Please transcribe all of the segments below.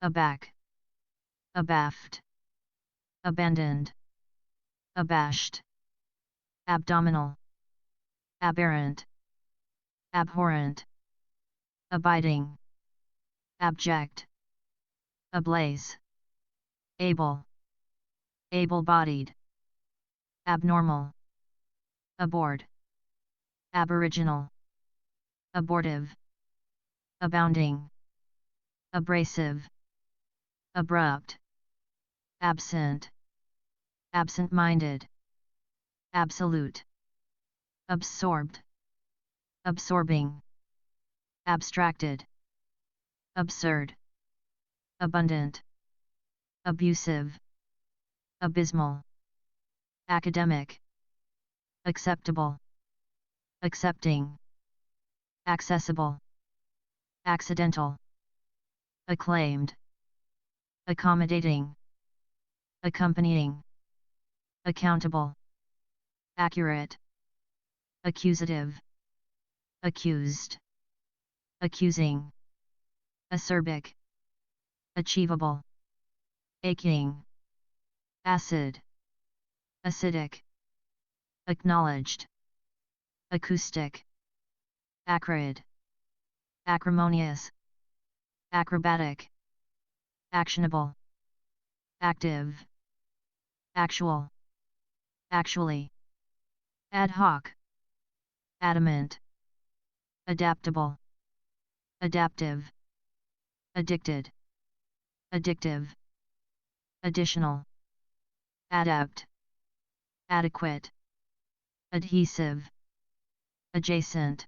aback, abaft, abandoned, abashed, abdominal, aberrant, abhorrent, abiding, abject, ablaze, able, able-bodied, abnormal, aboard, aboriginal, abortive, abounding, abrasive, abrupt, absent, absent-minded, absolute, absorbed, absorbing, abstracted, absurd, abundant, abusive, abysmal, academic, acceptable, accepting, accessible, accidental, acclaimed, accommodating, accompanying, accountable, accurate, accusative, accused, accusing, acerbic, achievable, aching, acid, acidic, acknowledged, acoustic, acrid, acrimonious, acrobatic, actionable, active, actual, actually, ad hoc, adamant, adaptable, adaptive, addicted, addictive, additional, adept, adequate, adhesive, adjacent,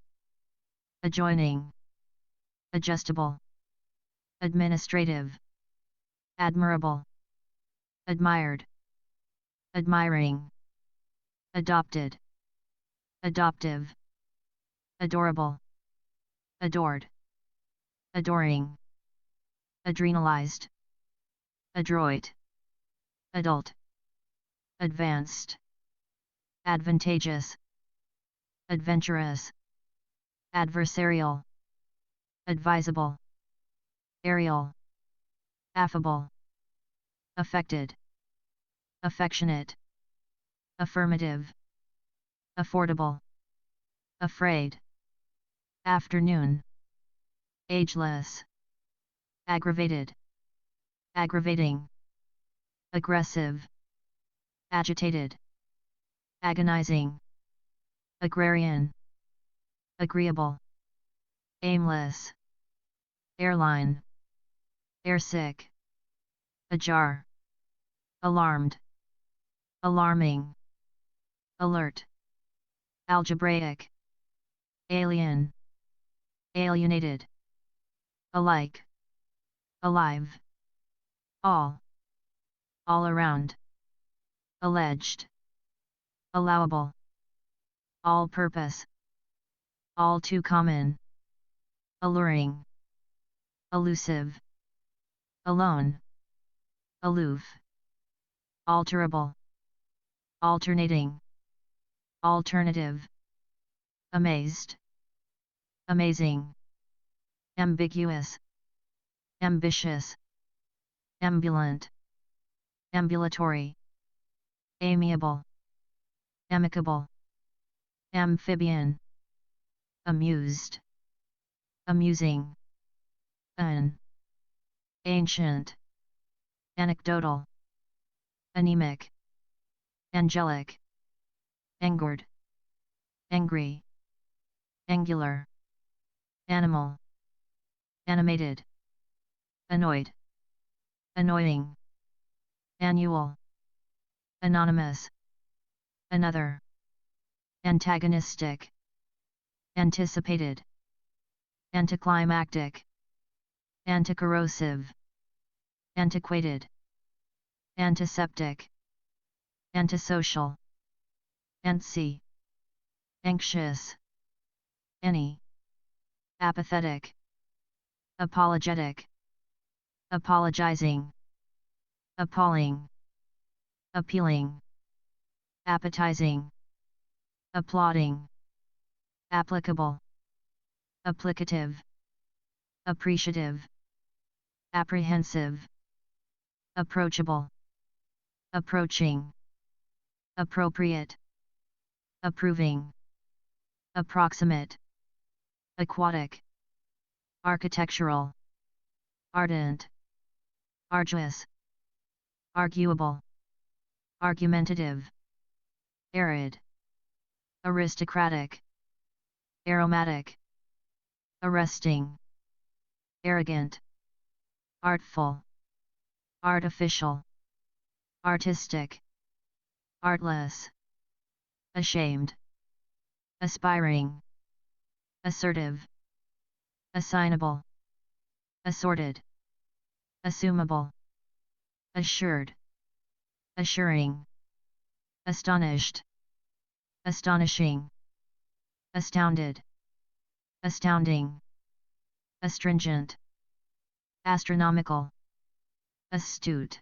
adjoining, adjustable, administrative, admirable, admired, admiring, adopted, adoptive, adorable, adored, adoring, adrenalized, adroit, adult, advanced, advantageous, adventurous, adversarial, advisable, aerial, affable, affected, affectionate, affirmative, affordable, afraid, afternoon, ageless, aggravated, aggravating, aggressive, agitated, agonizing, agrarian, agreeable, aimless, airline, airsick, ajar, alarmed, alarming, alert, algebraic, alien, alienated, alike, alive, all around, alleged, allowable, all-purpose, all too common, alluring, elusive, alone, aloof, alterable, alternating, alternative, amazed, amazing, ambiguous, ambitious, ambulant, ambulatory, amiable, amicable, amphibian, amused, amusing, ancient, anecdotal, anemic, angelic, angered, angry, angular, animal, animated, annoyed, annoying, annual, anonymous, another, antagonistic, anticipated, anticlimactic, anticorrosive, antiquated, antiseptic, antisocial, antsy, anxious, any, apathetic, apologetic, apologizing, appalling, appealing, appetizing, applauding, applicable, applicative, appreciative, apprehensive, approachable, approaching, appropriate, approving, approximate, aquatic, architectural, ardent, arduous, arguable, argumentative, arid, aristocratic, aromatic, arresting, arrogant, artful, artificial, artistic, artless, ashamed, aspiring, assertive, assignable, assorted, assumable, assured, assuring, astonished, astonishing, astounded, astounding, astringent, astronomical, astute,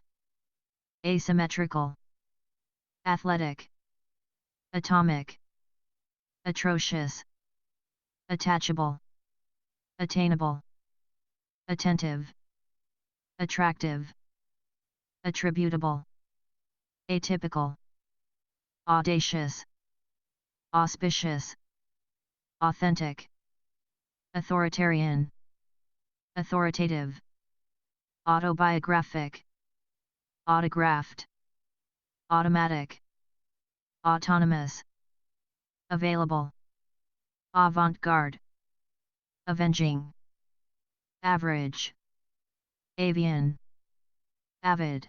asymmetrical, athletic, atomic, atrocious, attachable, attainable, attentive, attractive, attributable, atypical, audacious, auspicious, authentic, authoritarian, authoritative, autobiographic, autographed, automatic, autonomous, available, avant-garde, avenging, average, avian, avid,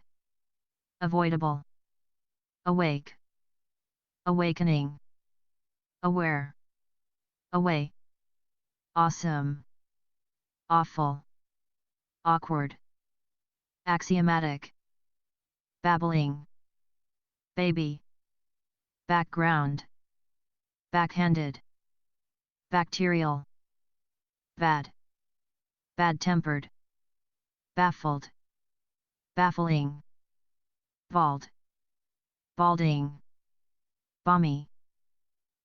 avoidable, awake, awakening, aware, away, awesome, awful, awkward, axiomatic, babbling, baby, background, backhanded, bacterial, bad, bad-tempered, baffled, baffling, bald, balding, balmy,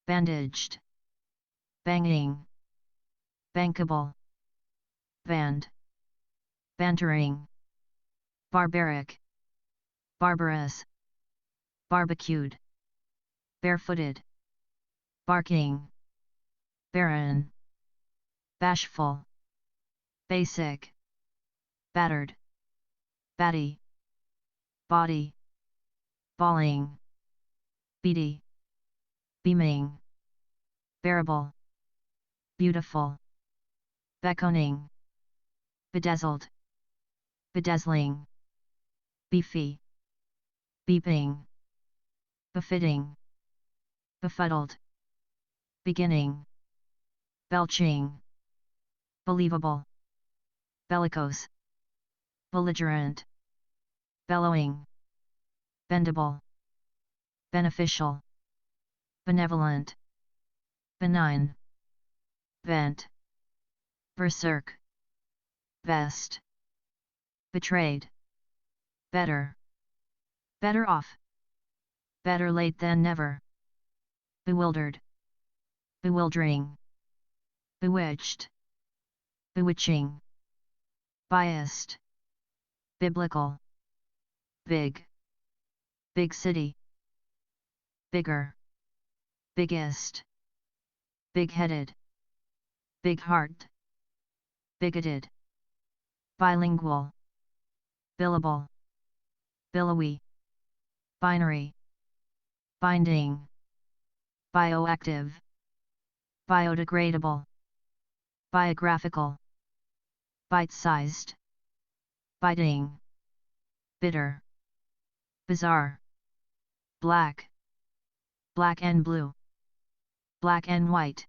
bandaged, banging, bankable, band, bantering, barbaric, barbarous, barbecued, barefooted, barking, barren, bashful, basic, battered, batty, body, bawling, beady, beaming, bearable, beautiful, beckoning, bedazzled, bedazzling, beefy, beeping, befitting, befuddled, beginning, belching, believable, bellicose, belligerent, bellowing, bendable, beneficial, benevolent, benign, vent, berserk, vest, betrayed, better, better off, better late than never, bewildered, bewildering, bewitched, bewitching, biased, biblical, big, big city, bigger, biggest, big-headed, big-heart, bigoted, bilingual, billable, billowy, binary, binding, bioactive, biodegradable, biographical, bite-sized, biting, bitter, bizarre, black, black and blue, black and white,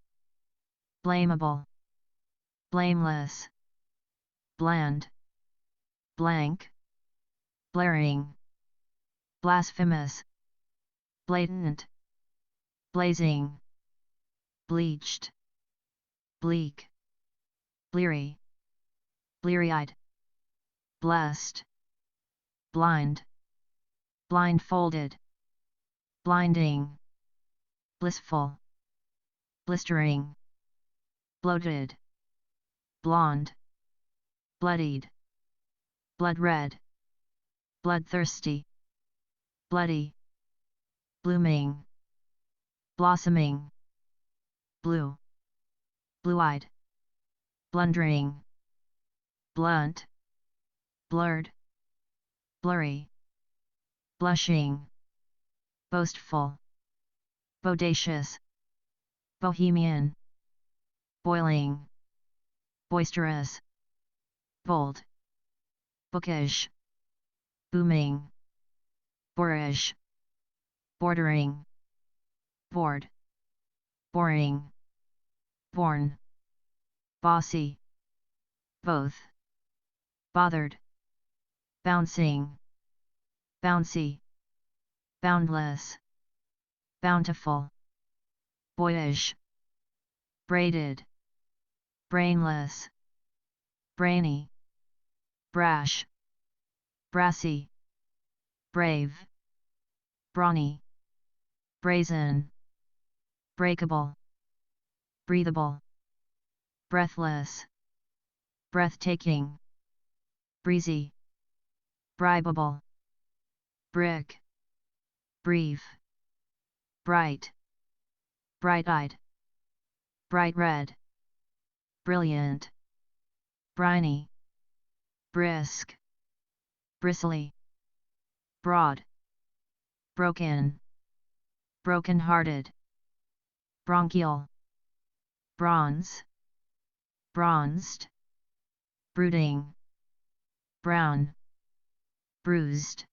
blamable, blameless, bland, blank, blaring, blasphemous, blatant, blazing, bleached, bleak, bleary, bleary-eyed, blessed, blind, blindfolded, blinding, blissful, blistering, bloated, blonde, bloodied, blood red, bloodthirsty, bloody, blooming, blossoming, blue, blue-eyed, blundering, blunt, blurred, blurry, blushing, boastful, bodacious, bohemian, boiling, boisterous, bold, bookish, booming, boorish, bordering, bored, boring, born, bossy, both, bothered, bouncing, bouncy, boundless, bountiful, boyish, braided, brainless, brainy, brash, brassy, brave, brawny, brazen, breakable, breathable, breathless, breathtaking, breezy, bribable, brick, brief, bright, bright-eyed, bright red, brilliant, briny, brisk, bristly, broad, broken, broken-hearted, bronchial, bronze, bronzed, brooding, brown, bruised,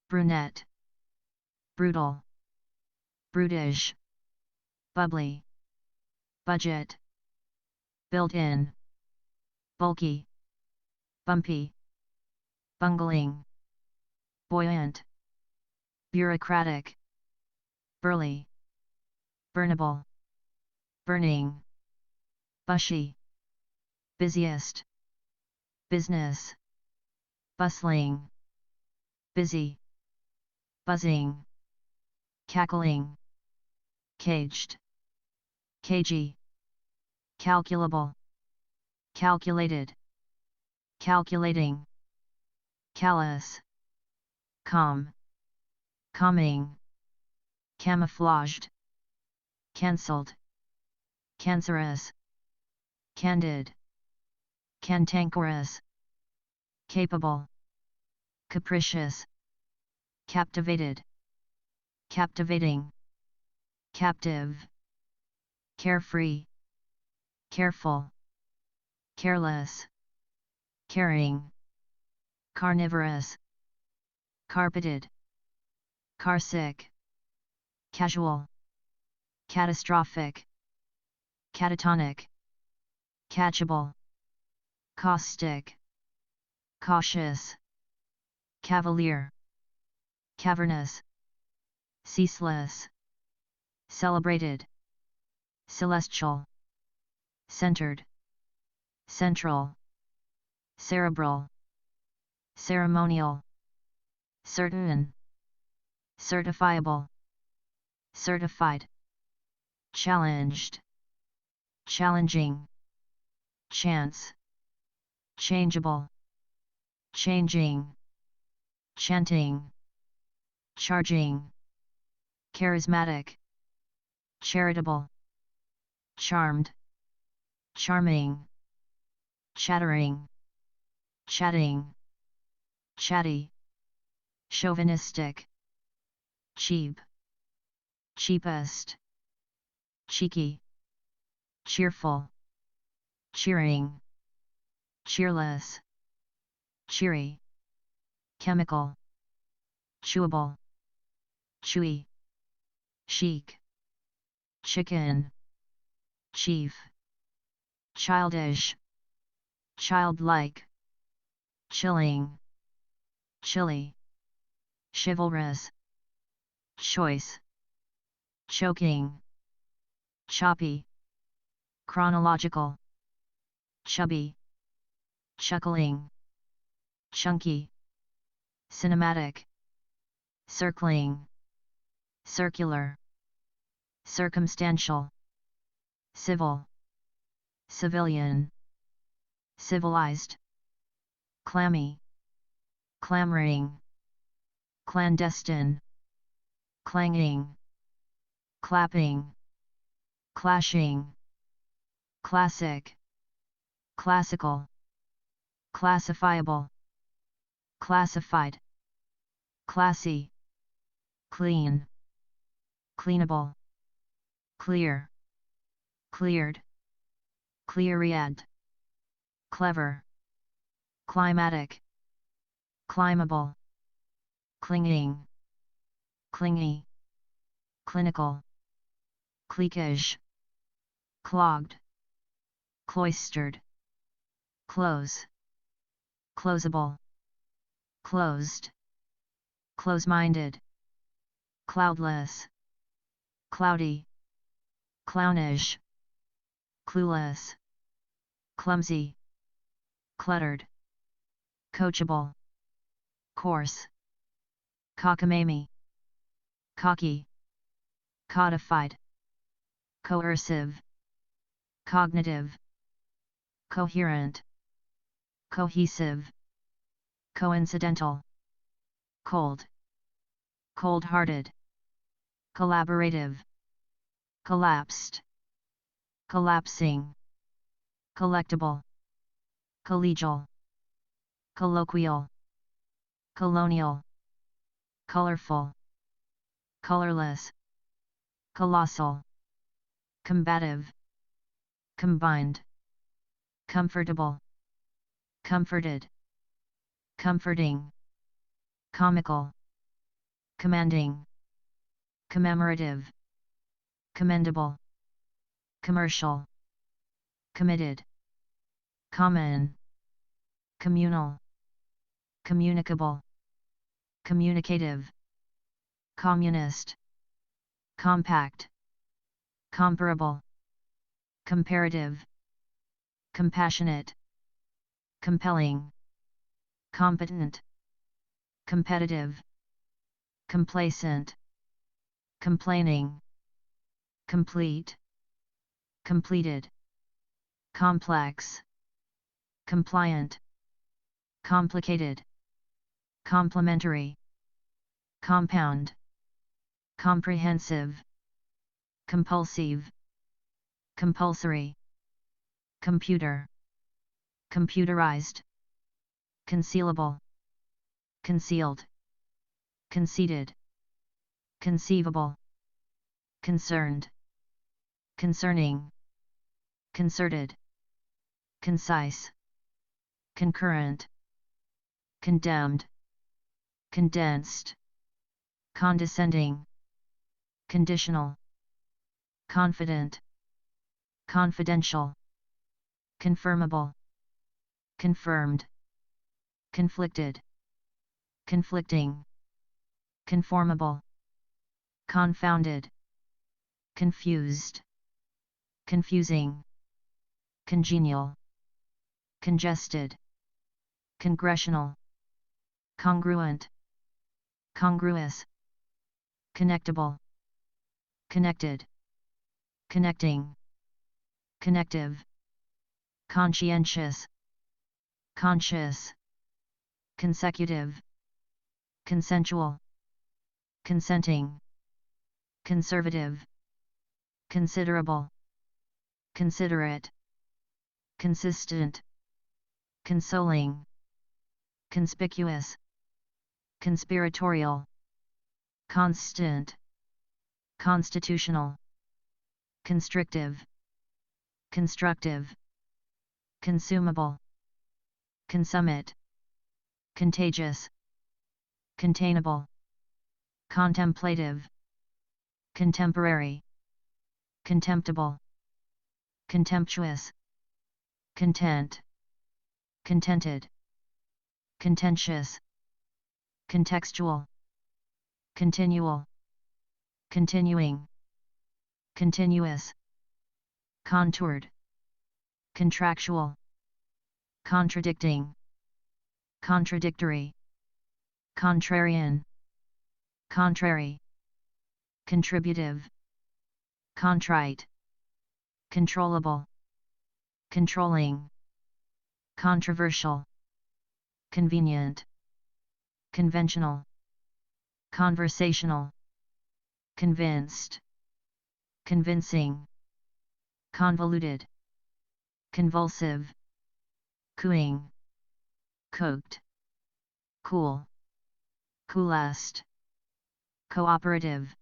brunette, brutal, brutish, bubbly, budget, built-in, bulky, bumpy, bungling, buoyant, bureaucratic, burly, burnable, burning, bushy, busiest, business, bustling, busy, buzzing, cackling, caged, cagey, calculable, calculated, calculating, callous, calm, calming, camouflaged, cancelled, cancerous, candid, cantankerous, capable, capricious, captivated, captivating, captive, carefree, careful, careless, caring, carnivorous, carpeted, carsick, casual, catastrophic, catatonic, catchable, caustic, cautious, cavalier, cavernous, ceaseless, celebrated, celestial, centered, central, cerebral, ceremonial, certain, certifiable, certified, challenged, challenging, chance, changeable, changing, chanting, charging, charismatic, charitable, charmed, charming, chattering, chatting, chatty, chauvinistic, cheap, cheapest, cheeky, cheerful, cheering, cheerless, cheery, chemical, chewable, chewy, chic, chicken, chief, childish, childlike, chilling, chilly, chivalrous, choice, choking, choppy, chronological, chubby, chuckling, chunky, cinematic, circling, circular, circumstantial, civil, civilian, civilized, clammy, clamoring, clandestine, clanging, clapping, clashing, classic, classical, classifiable, classified, classy, clean, cleanable, clear, cleared, clear-eyed, clever, climatic, climbable, clinging, clingy, clinical, cliquage, clogged, cloistered, close, closable, closed, close-minded, cloudless, cloudy, clownish, clueless, clumsy, cluttered, coachable, coarse, cockamamie, cocky, codified, coercive, cognitive, coherent, cohesive, coincidental, cold, cold-hearted, collaborative, collapsed, collapsing, collectible, collegial, colloquial, colonial, colorful, colorless, colossal, combative, combined, comfortable, comforted, comforting, comical, commanding, commemorative, commendable, commercial, committed, common, communal, communicable, communicative, communist, compact, comparable, comparative, compassionate, compelling, competent, competitive, complacent, complaining, complete, completed, complex, compliant, complicated, complementary, compound, comprehensive, compulsive, compulsory, computer, computerized, concealable, concealed, conceited, conceivable, concerned, concerning, concerted, concise, concurrent, condemned, condensed, condescending, conditional, confident, confidential, confirmable, confirmed, conflicted, conflicting, conformable, confounded, confused, confusing, congenial, congested, congressional, congruent, congruous, connectable, connected, connecting, connective, conscientious, conscious, consecutive, consensual, consenting, conservative, considerable, considerate, consistent, consoling, conspicuous, conspiratorial, constant, constitutional, constrictive, constructive, consumable, consummate, contagious, containable, contemplative, contemporary, contemptible, contemptuous, content, contented, contentious, contextual, continual, continuing, continuous, contoured, contractual, contradicting, contradictory, contrarian, contrary, contributive, contrite, controllable, controlling, controversial, convenient, conventional, conversational, convinced, convincing, convoluted, convulsive, cooing, cooked, cool, coolest, cooperative,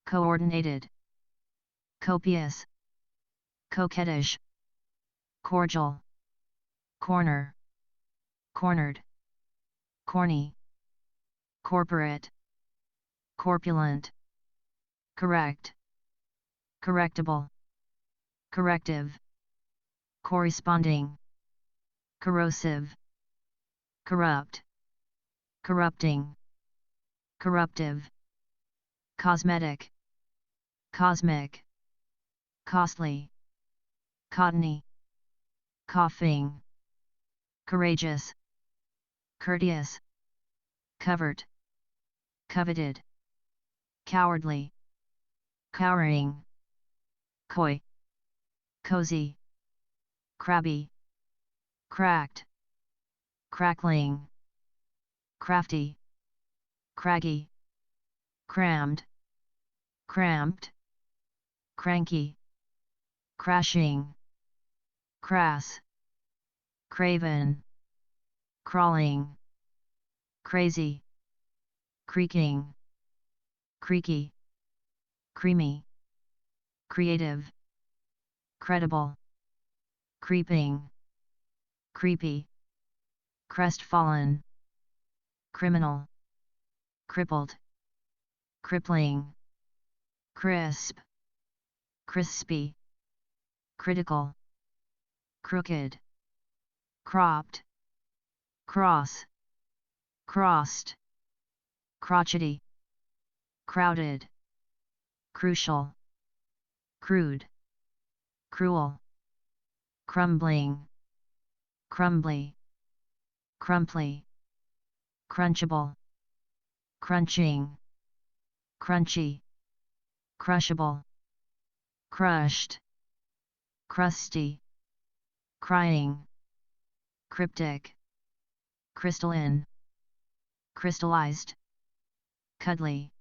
coordinated, copious, coquettish, cordial, corner, cornered, corny, corporate, corpulent, correct, correctable, corrective, corresponding, corrosive, corrupt, corrupting, corruptive, cosmetic, cosmic, costly, cottony, coughing, courageous, courteous, covered, coveted, cowardly, cowering, coy, cozy, crabby, cracked, crackling, crafty, craggy, crammed, cramped, cranky, crashing, crass, craven, crawling, crazy, creaking, creaky, creamy, creative, credible, creeping, creepy, crestfallen, criminal, crippled, crippling, crisp, crispy, critical, crooked, cropped, cross, crossed, crotchety, crowded, crucial, crude, cruel, crumbling, crumbly, crumply, crunchable, crunching, crunchy, crushable, crushed, crusty, crying, cryptic, crystalline, crystallized, cuddly,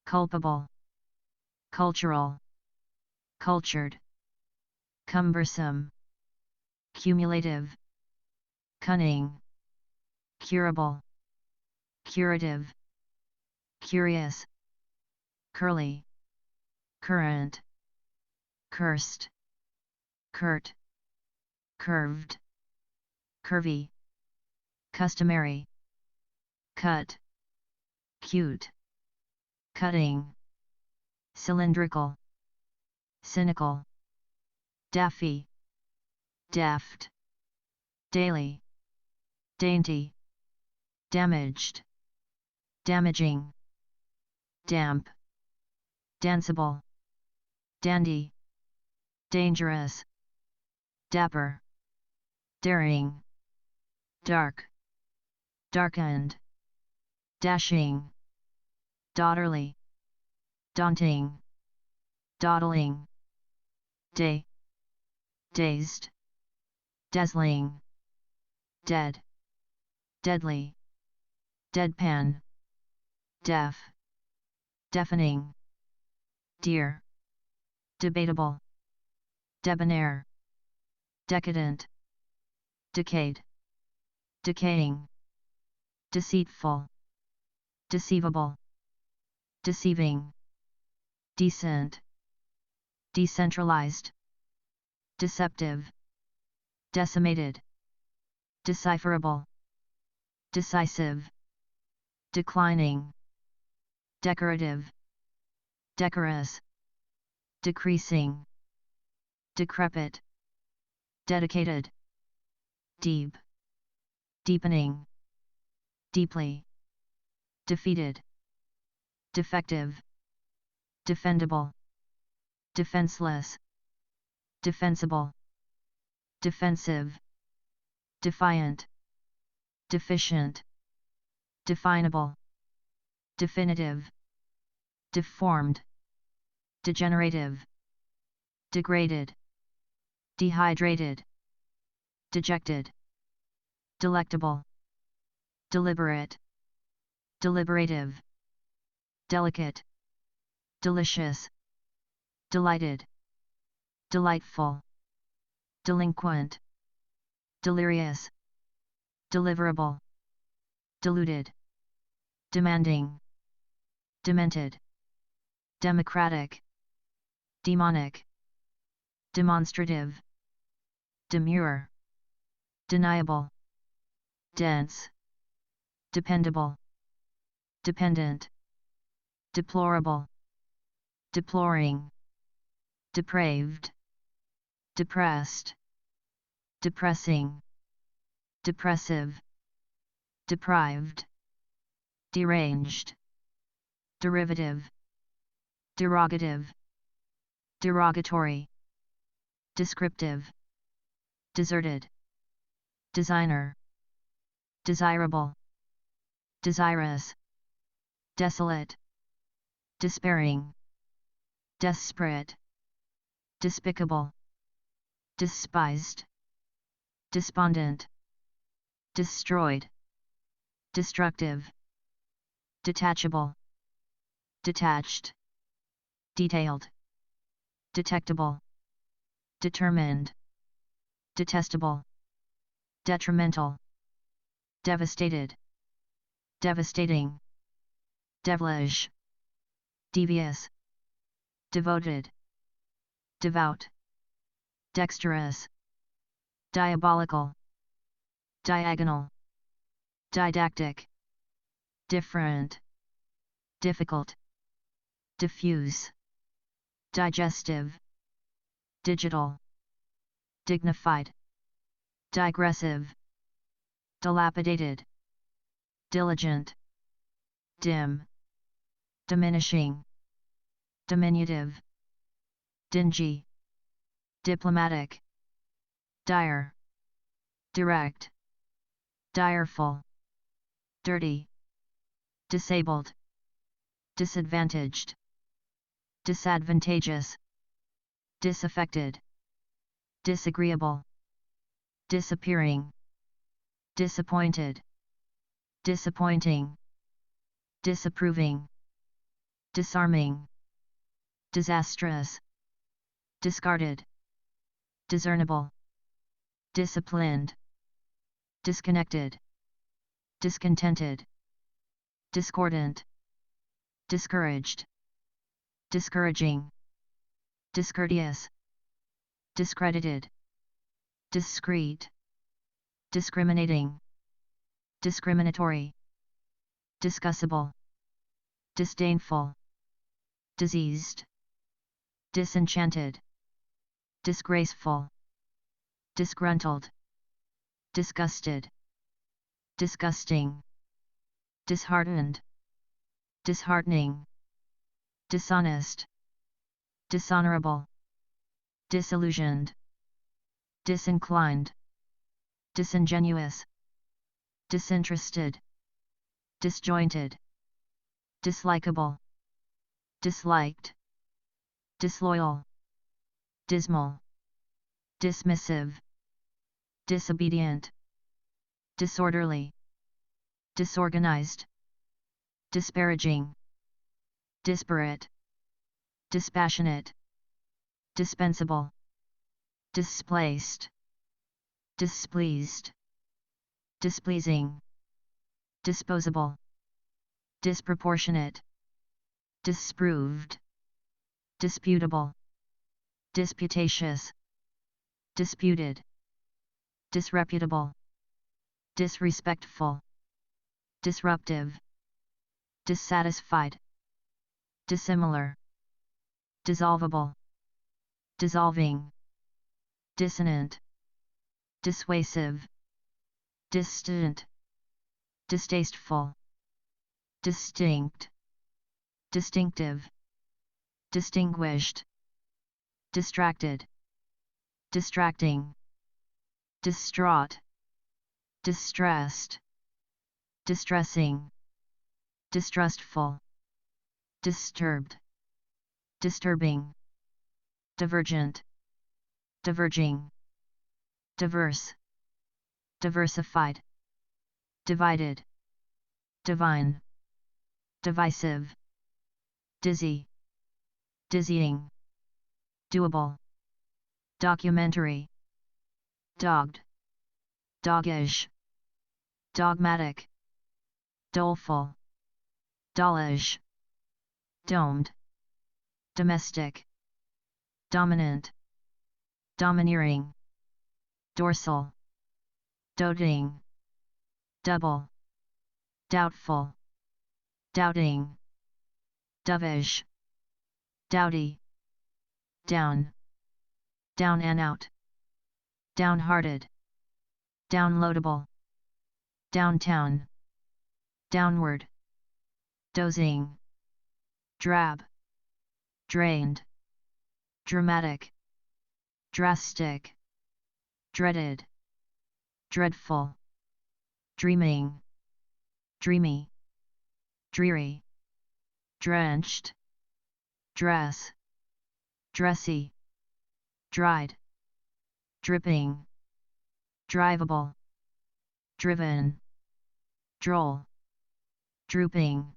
culpable, cultural, cultured, cumbersome, cumulative, cunning, curable, curative, curious, curly, current, cursed, curt, curved, curvy, customary, cut, cute, cutting, cylindrical, cynical, daffy, deft, daily, dainty, damaged, damaging, damp, danceable, dandy, dangerous, dapper, daring, dark, darkened, dashing, daughterly, daunting, dawdling, day, dazed, dazzling, dead, deadly, deadpan, deaf, deafening, dear, debatable, debonair, decadent, decayed, decaying, deceitful, deceivable, deceiving, decent, decentralized, deceptive, decimated, decipherable, decisive, declining, decorative, decorous, decreasing, decrepit, dedicated, deep, deepening, deeply, defeated, defective, defendable, defenseless, defensible, defensive, defiant, deficient, definable, definitive, deformed, degenerative, degraded, dehydrated, dejected, delectable, deliberate, deliberative, delicate, delicious, delighted, delightful, delinquent, delirious, deliverable, deluded, demanding, demented, democratic, demonic, demonstrative, demure, deniable, dense, dependable, dependent, deplorable, deploring, depraved, depressed, depressing, depressive, deprived, deranged, derivative, derogative, derogatory, descriptive, deserted, designer, desirable, desirous, desolate, despairing, desperate, despicable, despised, despondent, destroyed, destructive, detachable, detached, detailed, detectable, determined, detestable, detrimental, devastated, devastating, devilish, devious, devoted, devout, dexterous, diabolical, diagonal, didactic, different, difficult, diffuse, digestive, digital, dignified, digressive, dilapidated, diligent, dim, diminishing, diminutive, dingy, diplomatic, dire, direct, direful, dirty, disabled, disadvantaged, disadvantageous, disaffected, disagreeable, disappearing, disappointed, disappointing, disapproving, disarming, disastrous, discarded, discernible, disciplined, disconnected, discontented, discordant, discouraged, discouraging, discourteous, discredited, discreet, discriminating, discriminatory, discussable, disdainful, diseased, disenchanted, disgraceful, disgruntled, disgusted, disgusting, disheartened, disheartening, dishonest, dishonorable, disillusioned, disinclined, disingenuous, disinterested, disjointed, dislikable, disliked, disloyal, dismal, dismissive, disobedient, disorderly, disorganized, disparaging, disparate, dispassionate, dispensable, displaced, displeased, displeasing, disposable, disproportionate, disproved, disputable, disputatious, disputed, disreputable, disrespectful, disruptive, dissatisfied, dissimilar, dissolvable, dissolving, dissonant, dissuasive, distant, distasteful, distinct, distinctive, distinguished, distracted, distracting, distraught, distressed, distressing, distrustful, disturbed, disturbing, divergent, diverging, diverse, diversified, divided, divine, divisive, dizzy, dizzying, doable, documentary, dogged, doggish, dogmatic, doleful, dollish, domed, domestic, dominant, domineering, dorsal, doting, double, doubtful, doubting, dovish, dowdy, down, down and out, downhearted, downloadable, downtown, downward, dozing, drab, drained, dramatic, drastic, dreaded, dreadful, dreaming, dreamy, dreary, drenched, dress, dressy, dried, dripping, drivable, driven, droll, drooping,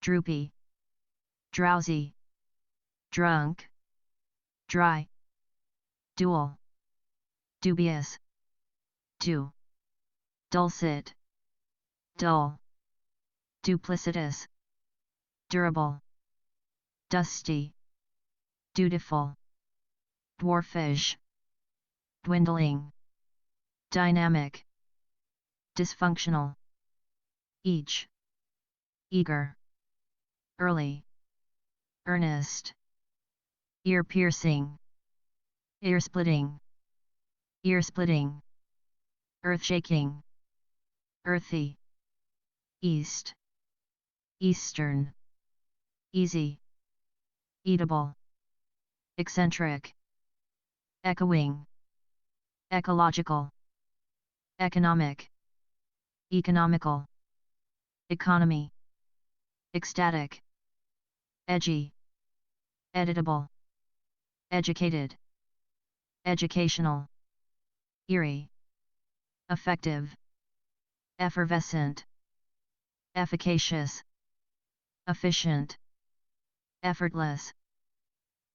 droopy, drowsy, drunk, dry, dual, dubious, due, dulcet, dull, duplicitous, durable, dusty, dutiful, dwarfish, dwindling, dynamic, dysfunctional, each, eager, early, earnest, ear-piercing, ear-splitting, ear-splitting, earth-shaking, earthy, east, eastern, easy, eatable, eccentric, echoing, ecological, economic, economical, economy, ecstatic, edgy, editable, educated, educational, eerie, effective, effervescent, efficacious, efficient, effortless,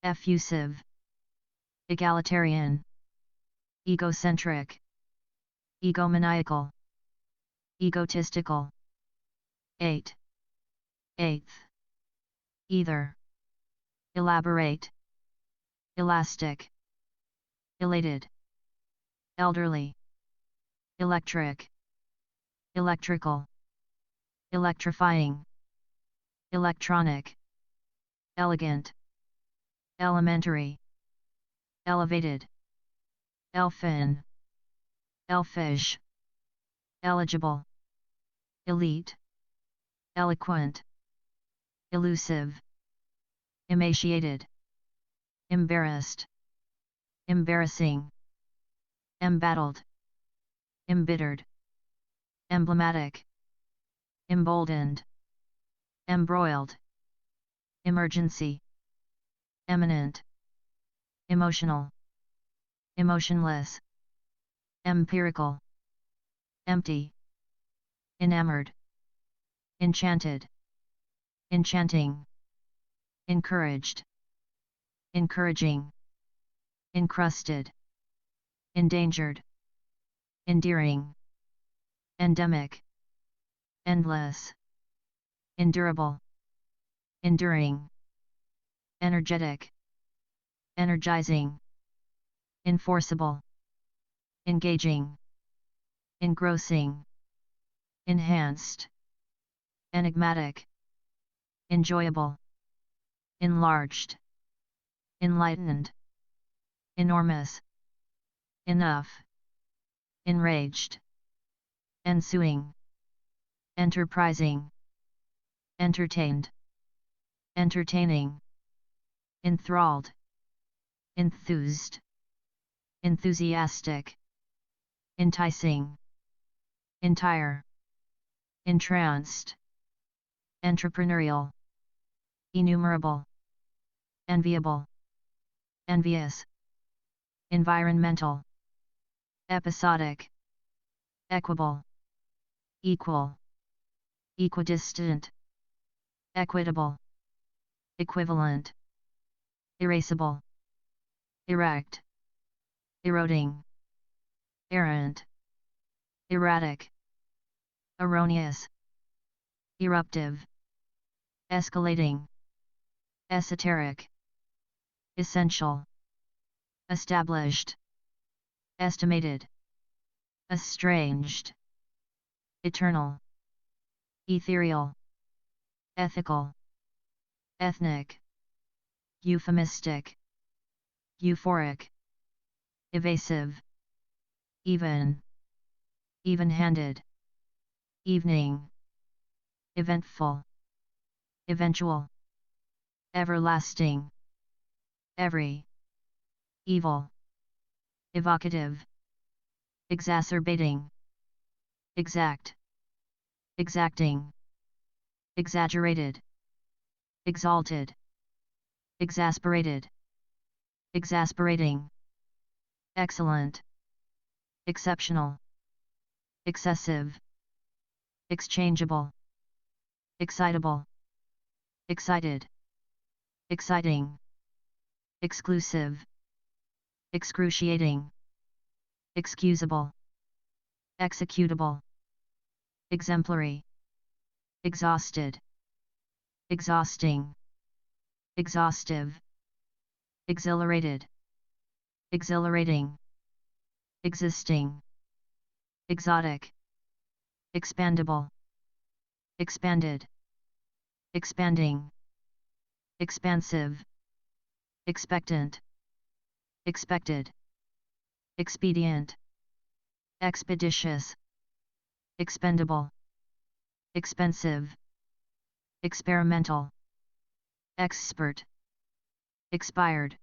effusive, egalitarian, egocentric, egomaniacal, egotistical, eighth, either, elaborate, elastic, elated, elderly, electric, electrical, electrifying, electronic, elegant, elementary, elevated, elfin, elfish, eligible, elite, eloquent, elusive, emaciated, embarrassed, embarrassing, embattled, embittered, emblematic, emboldened, embroiled, emergency, eminent, emotional, emotionless, empirical, empty, enamored, enchanted, enchanting, encouraged, encouraging, encrusted, endangered, endearing, endemic, endless, endurable, enduring, energetic, energizing, enforceable, engaging, engrossing, enhanced, enigmatic, enjoyable, enlarged, enlightened, enormous, enough, enraged, ensuing, enterprising, entertained, entertaining, enthralled, enthused, enthusiastic, enticing, entire, entranced, entrepreneurial, innumerable, enviable, envious, environmental, episodic, equable, equal, equidistant, equitable, equivalent, erasable, erect, eroding, errant, erratic, erroneous, eruptive, escalating, esoteric, essential, established, estimated, estranged, eternal, ethereal, ethical, ethnic, euphemistic, euphoric, evasive, even, even-handed, evening, eventful, eventual, everlasting, every, evil, evocative, exacerbating, exact, exacting, exaggerated, exalted, exasperated, exasperating, excellent, exceptional, excessive, exchangeable, excitable, excited, exciting, exclusive, excruciating, excusable, executable, exemplary, exhausted, exhausting, exhaustive, exhilarated, exhilarating, existing, exotic, expandable, expanded, expanding, expansive, expectant, expected, expedient, expeditious, expendable, expensive, experimental, expert, expired,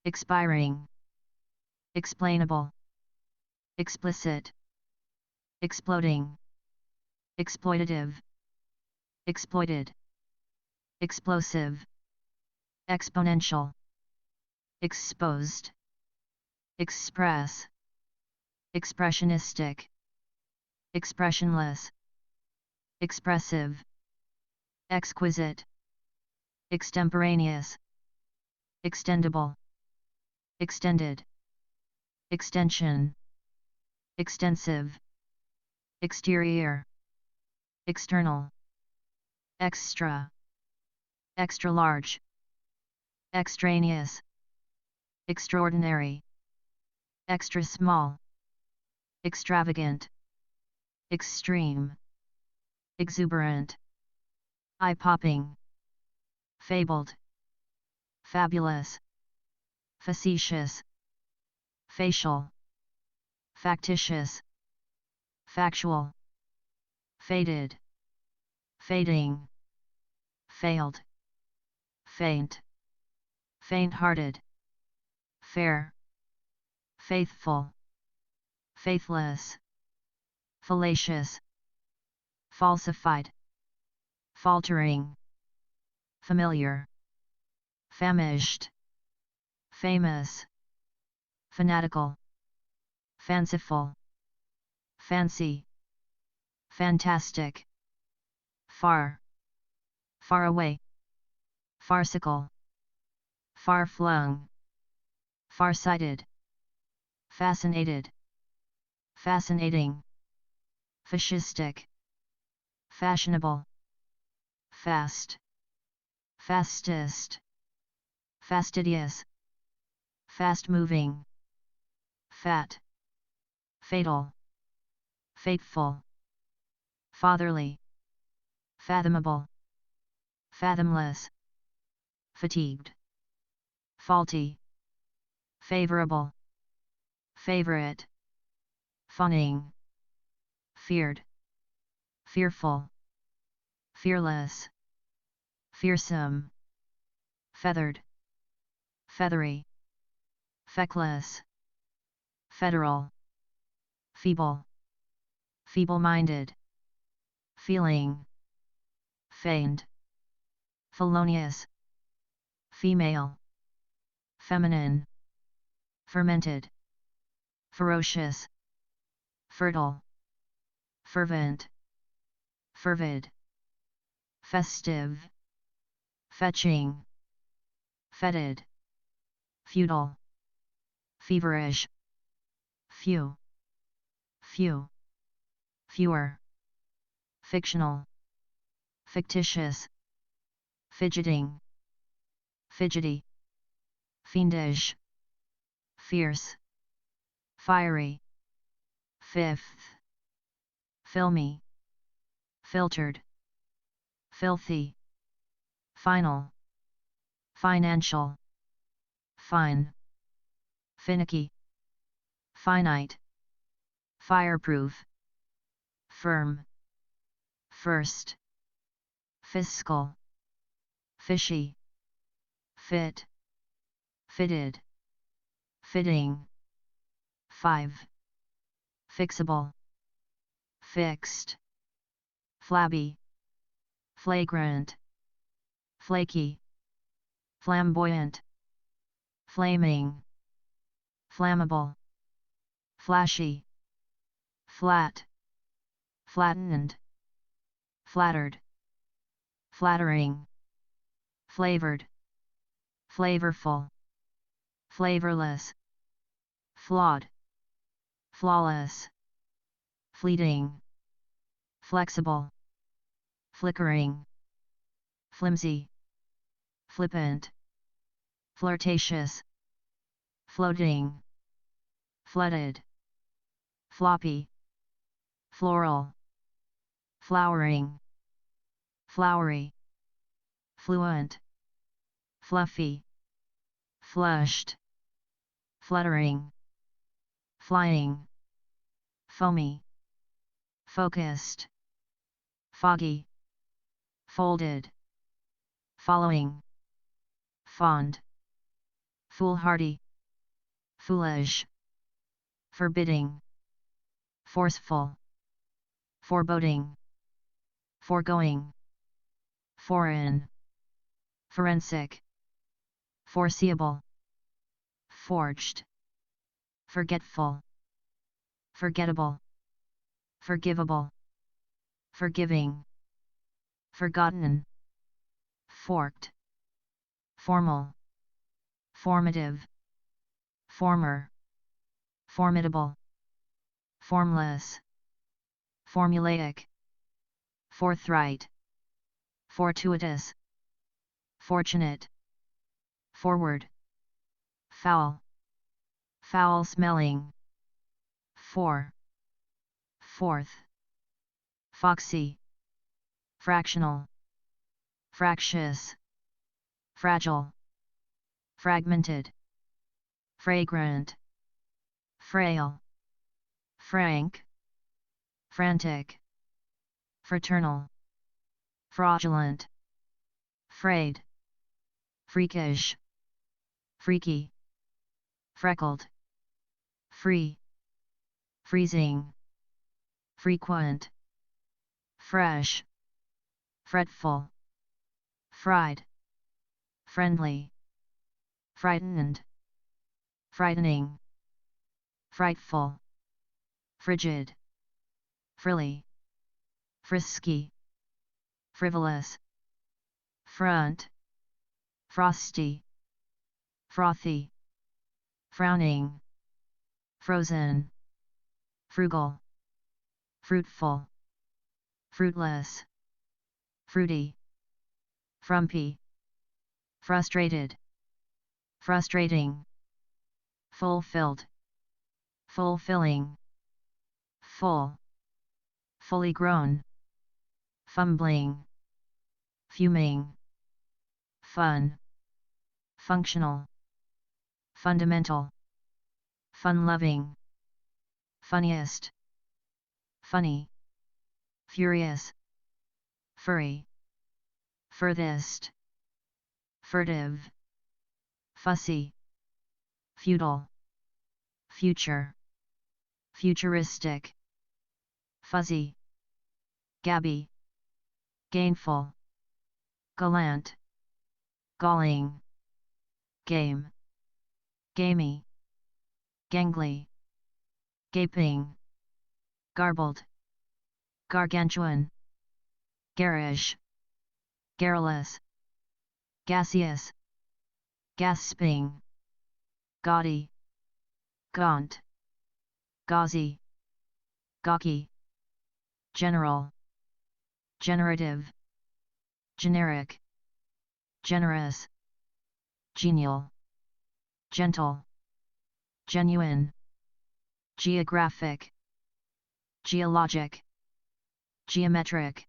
expiring, explainable, explicit, exploding, exploitative, exploited, explosive, exponential, exposed, express, expressionistic, expressionless, expressive, exquisite, extemporaneous, extendable, extended, extension, extensive, exterior, external, extra, extra large, extraneous, extraordinary, extra small, extravagant, extreme, exuberant, eye-popping, fabled, fabulous, facetious, facial, factitious, factual, faded, fading, failed, faint, faint-hearted, fair, faithful, faithless, fallacious, falsified, faltering, familiar, famished, famous, fanatical, fanciful, fancy, fantastic, far, far away, farcical, far-flung, far-sighted, fascinated, fascinating, fascistic, fashionable, fast, fastest, fastidious, fast-moving, fat, fatal, fateful, fatherly, fathomable, fathomless, fatigued, faulty, favorable, favorite, funning, feared, fearful, fearless, fearsome, feathered, feathery, feckless, federal, feeble, feeble-minded, feeling, feigned, felonious, female, feminine, fermented, ferocious, fertile, fervent, fervid, festive, fetching, fetid, feudal, feverish, few, fewer, fictional, fictitious, fidgeting, fidgety, fiendish, fierce, fiery, fifth, filmy, filtered, filthy, final, financial, fine, finicky, finite, fireproof, firm, first, fiscal, fishy, fit, fitted, fitting, 5, fixable, fixed, flabby, flagrant, flaky, flamboyant, flaming, flammable, flashy, flat, flattened, flattered, flattering, flavored, flavorful, flavorless, flawed, flawless, fleeting, flexible, flickering, flimsy, flippant, flirtatious, floating, flooded, floppy, floral, flowering, flowery, fluent, fluffy, flushed, fluttering, flying, foamy, focused, foggy, folded, following, fond, foolhardy, foolish, forbidding, forceful, foreboding, foregoing, foreign, forensic, foreseeable, forged, forgetful, forgettable, forgivable, forgiving, forgotten, forked, formal, formative, former, formidable, formless, formulaic, forthright, fortuitous, fortunate, forward, foul, foul-smelling, fourth, foxy, fractional, fractious, fragile, fragmented, fragrant, frail, frank, frantic, fraternal, fraudulent, frayed, freakish, freaky, freckled, free, freezing, frequent, fresh, fretful, fried, friendly, frightened, frightening, frightful, frigid, frilly, frisky, frivolous, front, frosty, frothy, frowning, frozen, frugal, fruitful, fruitless, fruity, frumpy, frustrated, frustrating, fulfilled, fulfilling, full, fully grown, fumbling, fuming, fun, functional, fundamental, fun-loving, funniest, funny, furious, furry, furthest, furtive, fussy, feudal, future, futuristic, fuzzy, gabby, gainful, gallant, galling, game, gamey, gangly, gaping, garbled, gargantuan, garish, garrulous, gaseous, gasping, gaudy, gaunt, gauzy, gawky, general, generative, generic, generous, genial, gentle, genuine, geographic, geologic, geometric,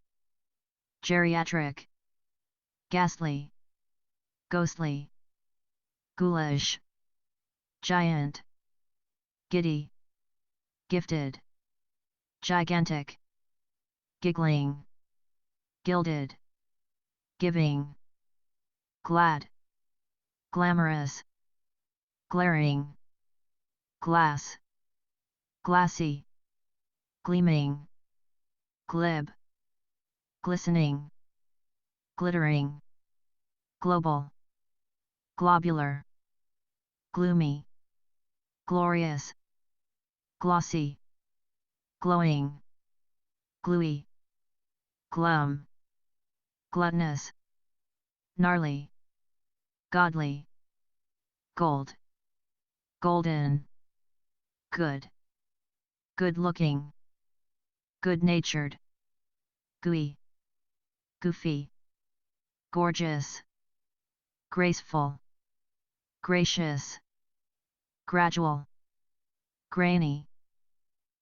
geriatric, ghastly, ghostly, ghoulish, giant, giddy, gifted, gigantic, giggling, gilded, giving, glad, glamorous, glaring, glass, glassy, gleaming, glib, glistening, glittering, global, globular, gloomy, glorious, glossy, glowing, gluey, glum, gluttonous, gnarly, godly, gold, golden, good, good-looking, good-natured, gooey, goofy, gorgeous, graceful, gracious, gradual, grainy,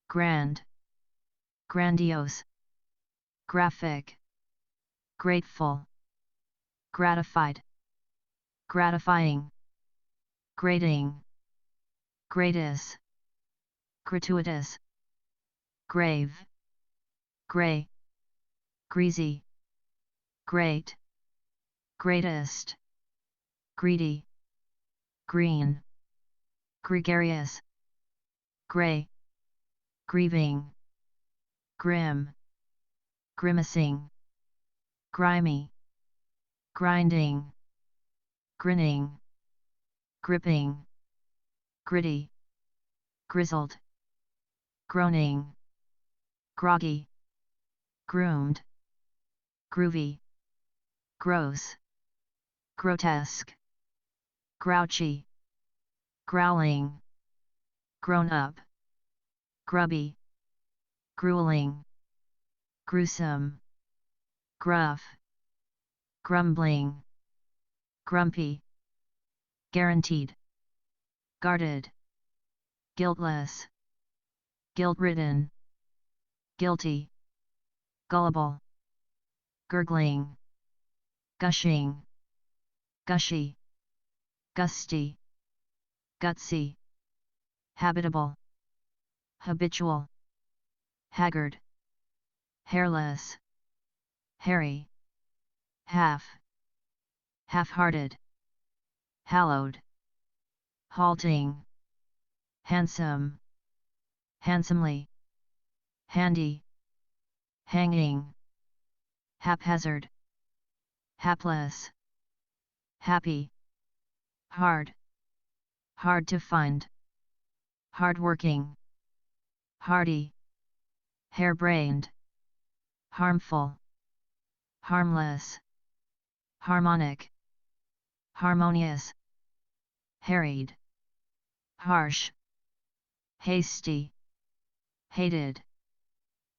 grand, grandiose, graphic, grateful, gratified, gratifying, grating, gratis, gratuitous, grave, gray, greasy, great, greatest, greedy, green, gregarious, gray, grieving, grim, grimacing, grimy, grinding, grinning, gripping, gritty, grizzled, groaning, groggy, groomed, groovy, gross, grotesque, grouchy, growling, grown up, grubby, grueling, gruesome, gruff, grumbling, grumpy, guaranteed, guarded, guiltless, guilt-ridden, guilty, gullible, gurgling, gushing, gushy, gusty, gutsy, habitable, habitual, haggard, hairless, hairy, half, half-hearted, hallowed, halting, handsome, handsomely, handy, hanging, haphazard, hapless, happy, hard, hard to find, hardworking, hardy, harebrained, harmful, harmless, harmonic, harmonious, harried, harsh, hasty, hated,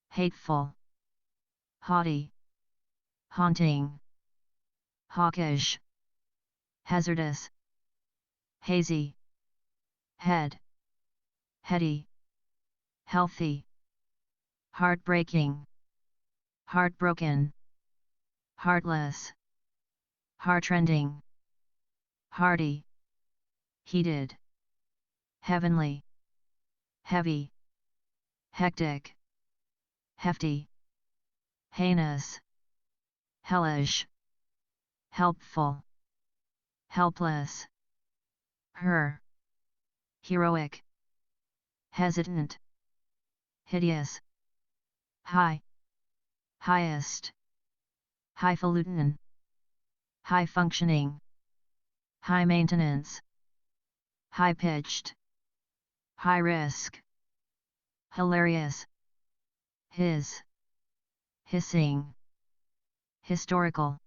hateful, haughty, haunting, hawkish, hazardous, hazy, head, heady, healthy, heartbreaking, heartbroken, heartless, heartrending, hardy, heated, heavenly, heavy, hectic, hefty, heinous, hellish, helpful, helpless, her, heroic, hesitant, hideous, high, highest, highfalutin, high functioning, high maintenance, high pitched, high risk, hilarious, hissing, historical,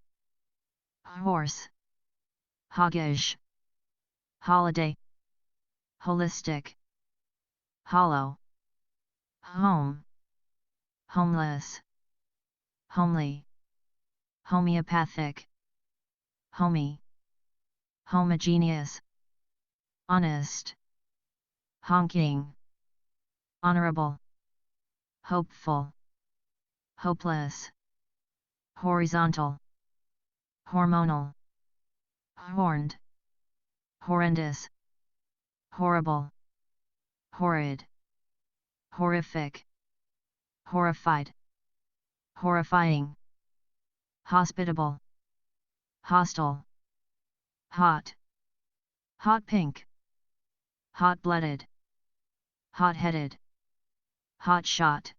horse, hoggish, holiday, holistic, hollow, home, homeless, homely, homeopathic, homey, homogeneous, honest, honking, honorable, hopeful, hopeless, horizontal, hormonal, horned, horrendous, horrible, horrid, horrific, horrified, horrifying, hospitable, hostile, hot, hot pink, hot-blooded, hot-headed, hot-shot,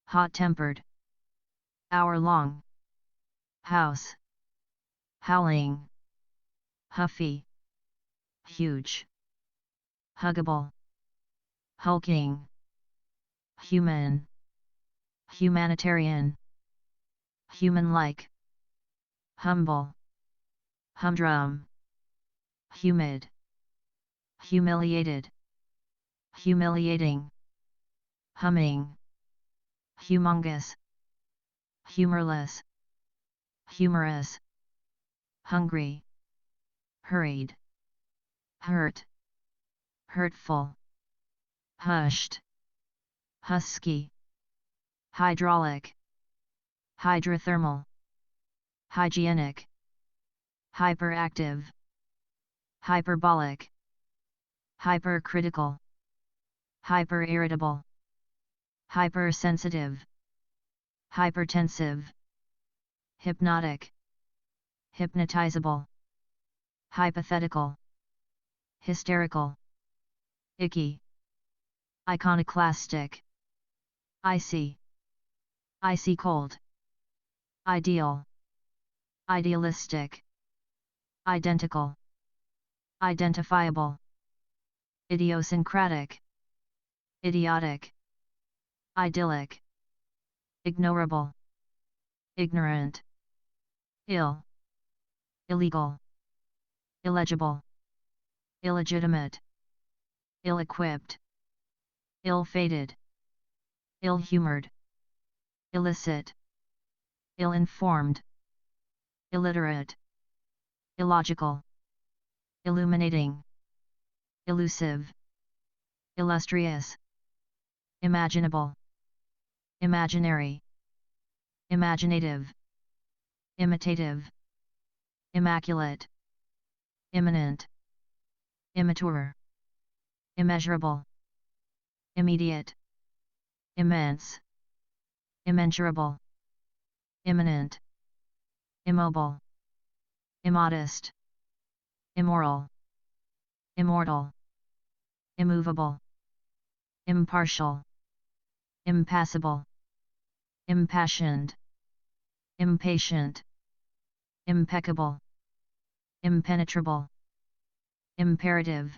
hot-tempered, hour-long, house, howling, huffy, huge, huggable, hulking, human, humanitarian, human-like, humble, humdrum, humid, humiliated, humiliating, humming, humongous, humorless, humorous, hungry, hurried, hurt, hurtful, hushed, husky, hydraulic, hydrothermal, hygienic, hyperactive, hyperbolic, hypercritical, hyperirritable, hypersensitive, hypertensive, hypnotic, hypnotizable, hypothetical, hysterical, icky, iconoclastic, icy, icy cold, ideal, idealistic, identical, identifiable, idiosyncratic, idiotic, idyllic, ignorable, ignorant, ill, illegal, illegible, illegitimate, ill-equipped, ill-fated, ill-humored, illicit, ill-informed, illiterate, illogical, illuminating, elusive, illustrious, imaginable, imaginary, imaginative, imitative, immaculate, imminent, immature, immeasurable, immediate, immense, immeasurable, imminent, immobile, immodest, immoral, immortal, immovable, impartial, impassible, impassioned, impatient, impeccable, impenetrable, imperative,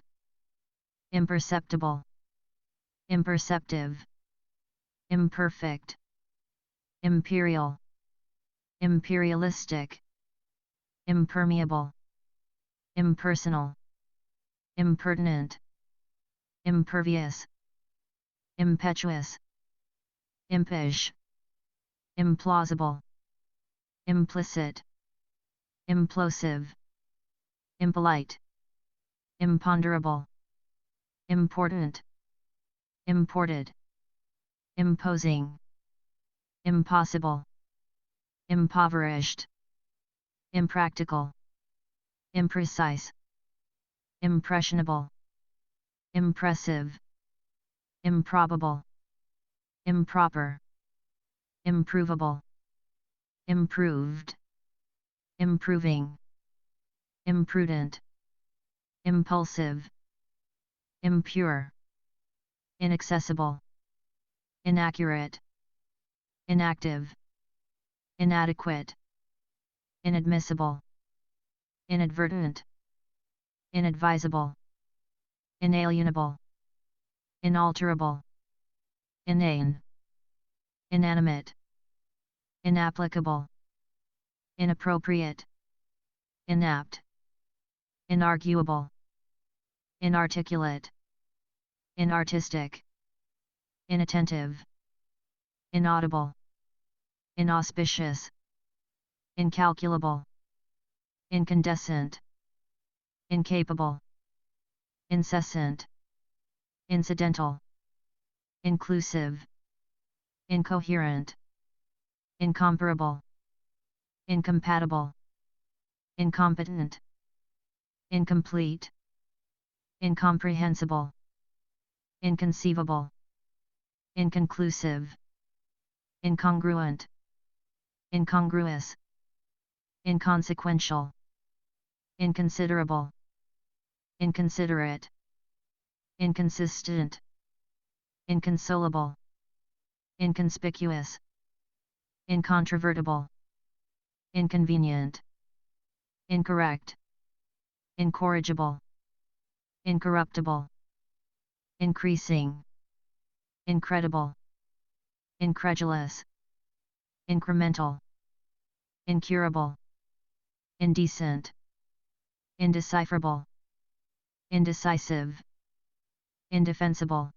imperceptible, imperceptive, imperfect, imperial, imperialistic, impermeable, impersonal, impertinent, impervious, impetuous, impish, implausible, implicit, implosive, impolite, imponderable, important, imported, imposing, impossible, impoverished, impractical, imprecise, impressionable, impressive, improbable, improper, improvable, improved, improving, imprudent, impulsive, impure, inaccessible, inaccurate, inactive, inadequate, inadmissible, inadvertent, inadvisable, inalienable, inalterable, inane, inanimate, inapplicable, inappropriate, inapt, inarguable, inarticulate, inartistic, inattentive, inaudible, inauspicious, incalculable, incandescent, incapable, incessant, incidental, inclusive, incoherent, incomparable, incompatible, incompetent, incomplete, incomprehensible, inconceivable, inconclusive, incongruent, incongruous, inconsequential, inconsiderable, inconsiderate, inconsistent, inconsolable, inconspicuous, incontrovertible, inconvenient, incorrect, incorrigible, incorruptible, increasing, incredible, incredulous, incremental, incurable, indecent, indecipherable, indecisive, indefensible,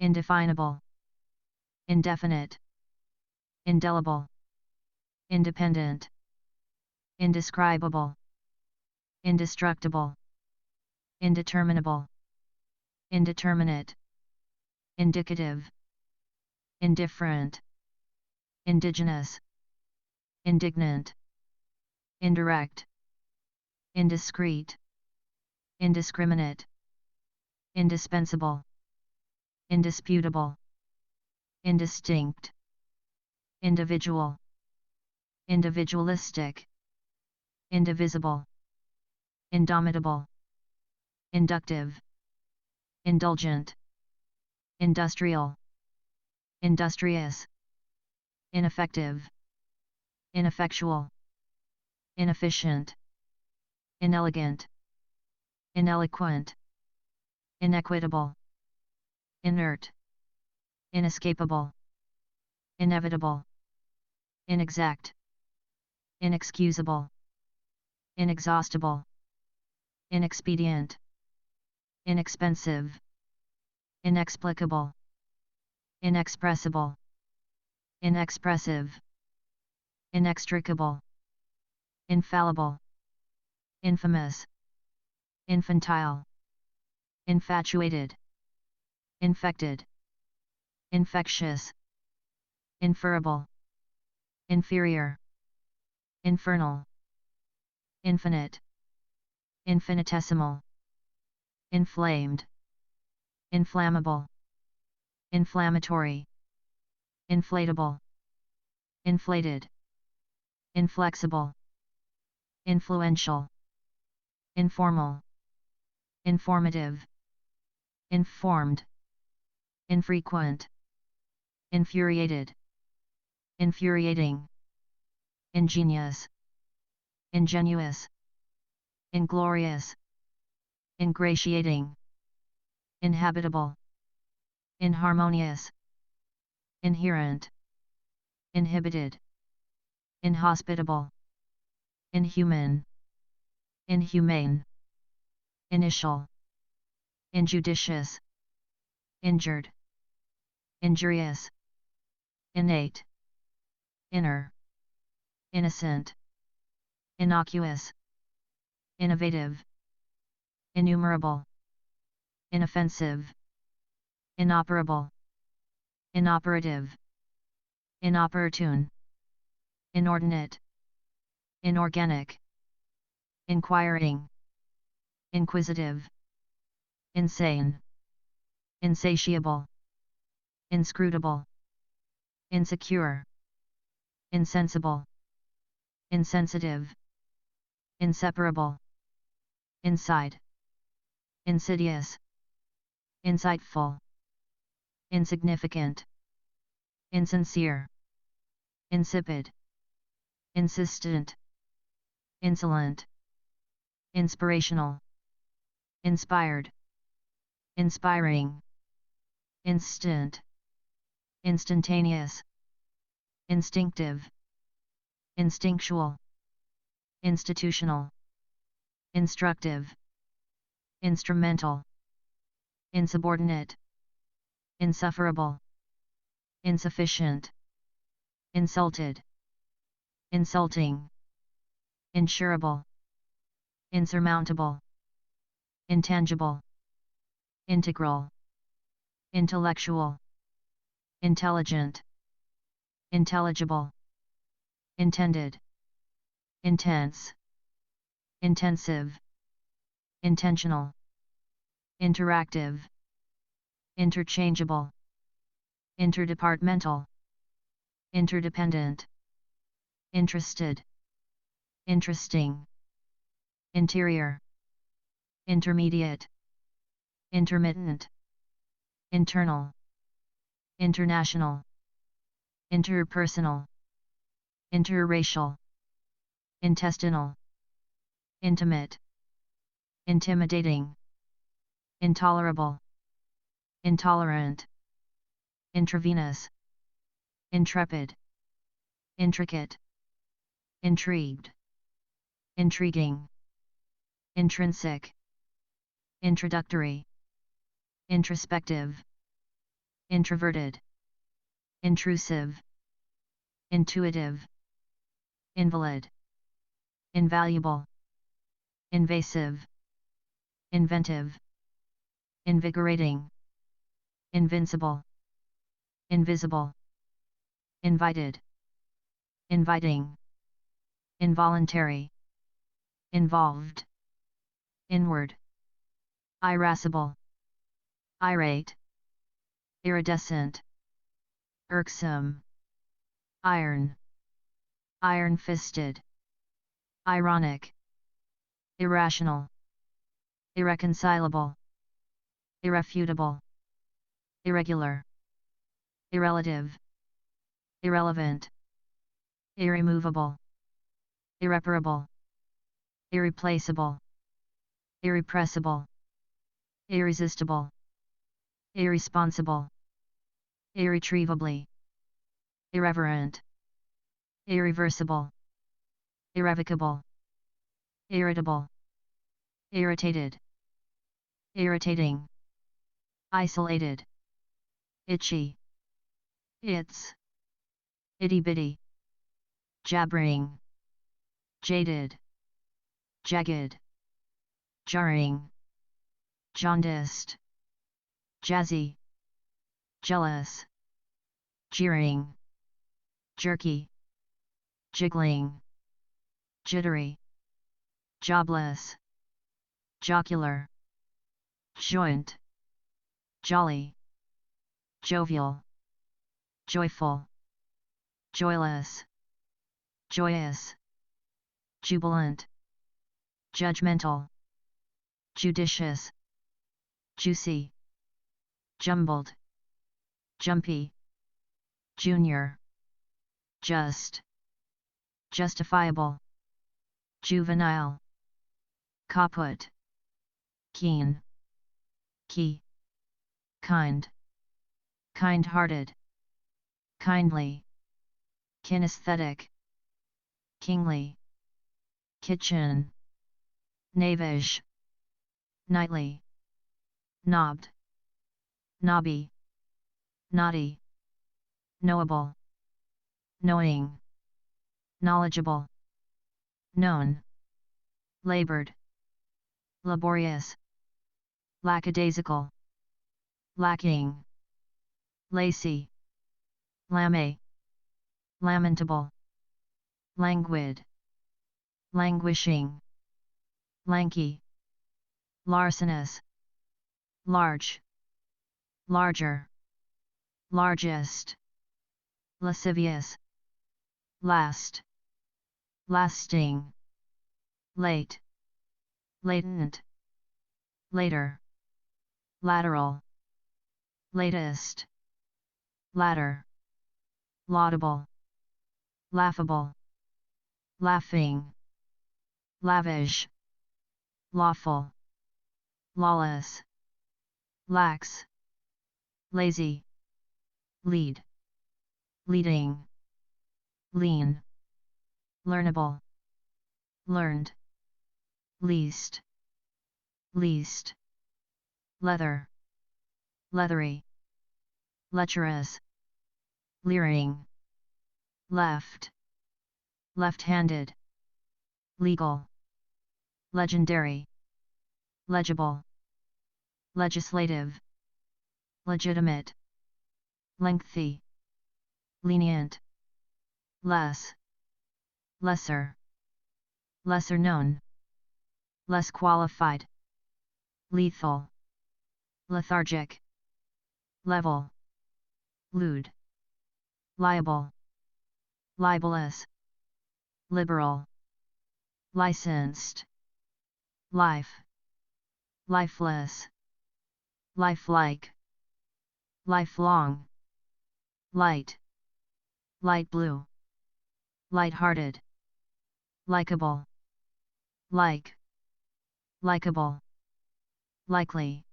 indefinable, indefinite, indelible, independent, indescribable, indestructible, indeterminable, indeterminate, indicative, indifferent, indigenous, indignant, indirect, indiscreet, indiscriminate, indispensable, indisputable, indistinct, individual, individualistic, indivisible, indomitable, inductive, indulgent, industrial, industrious, ineffective, ineffectual, inefficient, inelegant, ineloquent, inequitable, inert, inescapable, inevitable, inexact, inexcusable, inexhaustible, inexpedient, inexpensive, inexplicable, inexpressible, inexpressive, inextricable, infallible, infamous, infantile, infatuated, infected, infectious, inferable, inferior, infernal, infinite, infinitesimal, inflamed, inflammable, inflammatory, inflatable, inflated, inflexible, influential, informal, informative, informed, infrequent, infuriated, infuriating, ingenious, ingenuous, inglorious, ingratiating, inhabitable, inharmonious, inherent, inhibited, inhospitable, inhuman, inhumane, initial, injudicious, injured, injurious, innate, inner, innocent, innocuous, innovative, innumerable, inoffensive, inoperable, inoperative, inopportune, inordinate, inorganic, inquiring, inquisitive, insane, insatiable, inscrutable, insecure, insensible, insensitive, inseparable, inside, insidious, insightful, insignificant, insincere, insipid, insistent, insolent, inspirational, inspired, inspiring, instant, instantaneous, instinctive, instinctual, institutional, instructive, instrumental, insubordinate, insufferable, insufficient, insulted, insulting, insurable, insurmountable, intangible, integral, intellectual, intelligent, intelligible, intended, intense, intensive, intentional, interactive, interchangeable, interdepartmental, interdependent, interested, interesting, interior, intermediate, intermittent, internal, international, interpersonal, interracial, intestinal, intimate, intimidating, intolerable, intolerant, intravenous, intrepid, intricate, intrigued, intriguing, intrinsic, introductory, introspective, introverted, intrusive, intuitive, invalid, invaluable, invasive, inventive, invigorating, invincible, invisible, invited, inviting, involuntary, involved, inward, irascible, irate, iridescent, irksome, iron, iron-fisted, ironic, irrational, irreconcilable, irrefutable, irregular, irrelative, irrelevant, irremovable, irreparable, irreplaceable, irrepressible, irresistible, irresponsible, irretrievably, irreverent, irreversible, irrevocable, irritable, irritated, irritating, isolated, itchy, its, itty-bitty, jabbering, jaded, jagged, jarring, jaundiced, jazzy, jealous, jeering, jerky, jiggling, jittery, jobless, jocular, joint, jolly, jovial, joyful, joyless, joyous, jubilant, judgmental, judicious, juicy, jumbled, jumpy, junior, just, justifiable, juvenile, caput, keen, key, kind, kind-hearted, kindly, kinesthetic, kingly, kitchen, knavish, nightly, knobbed, knobby, naughty, knowable, knowing, knowledgeable, known, labored, laborious, lackadaisical, lacking, lacy, lame, lamentable, languid, languishing, lanky, larcenous, large, larger, largest, lascivious, last, lasting, late, latent, later, lateral, latest, ladder, laudable, laughable, laughing, lavish, lawful, lawless, lax, lazy, lead, leading, lean, learnable, learned, least, least, leather, leathery, lecherous, leering, left, left-handed, legal, legendary, legible, legislative, legitimate, lengthy, lenient, less, lesser, lesser known, less qualified, lethal, lethargic, level, lewd, liable, libelous, liberal, licensed, life, lifeless, lifelike, lifelong, light, light blue, light-hearted, likable, like, likable, likely,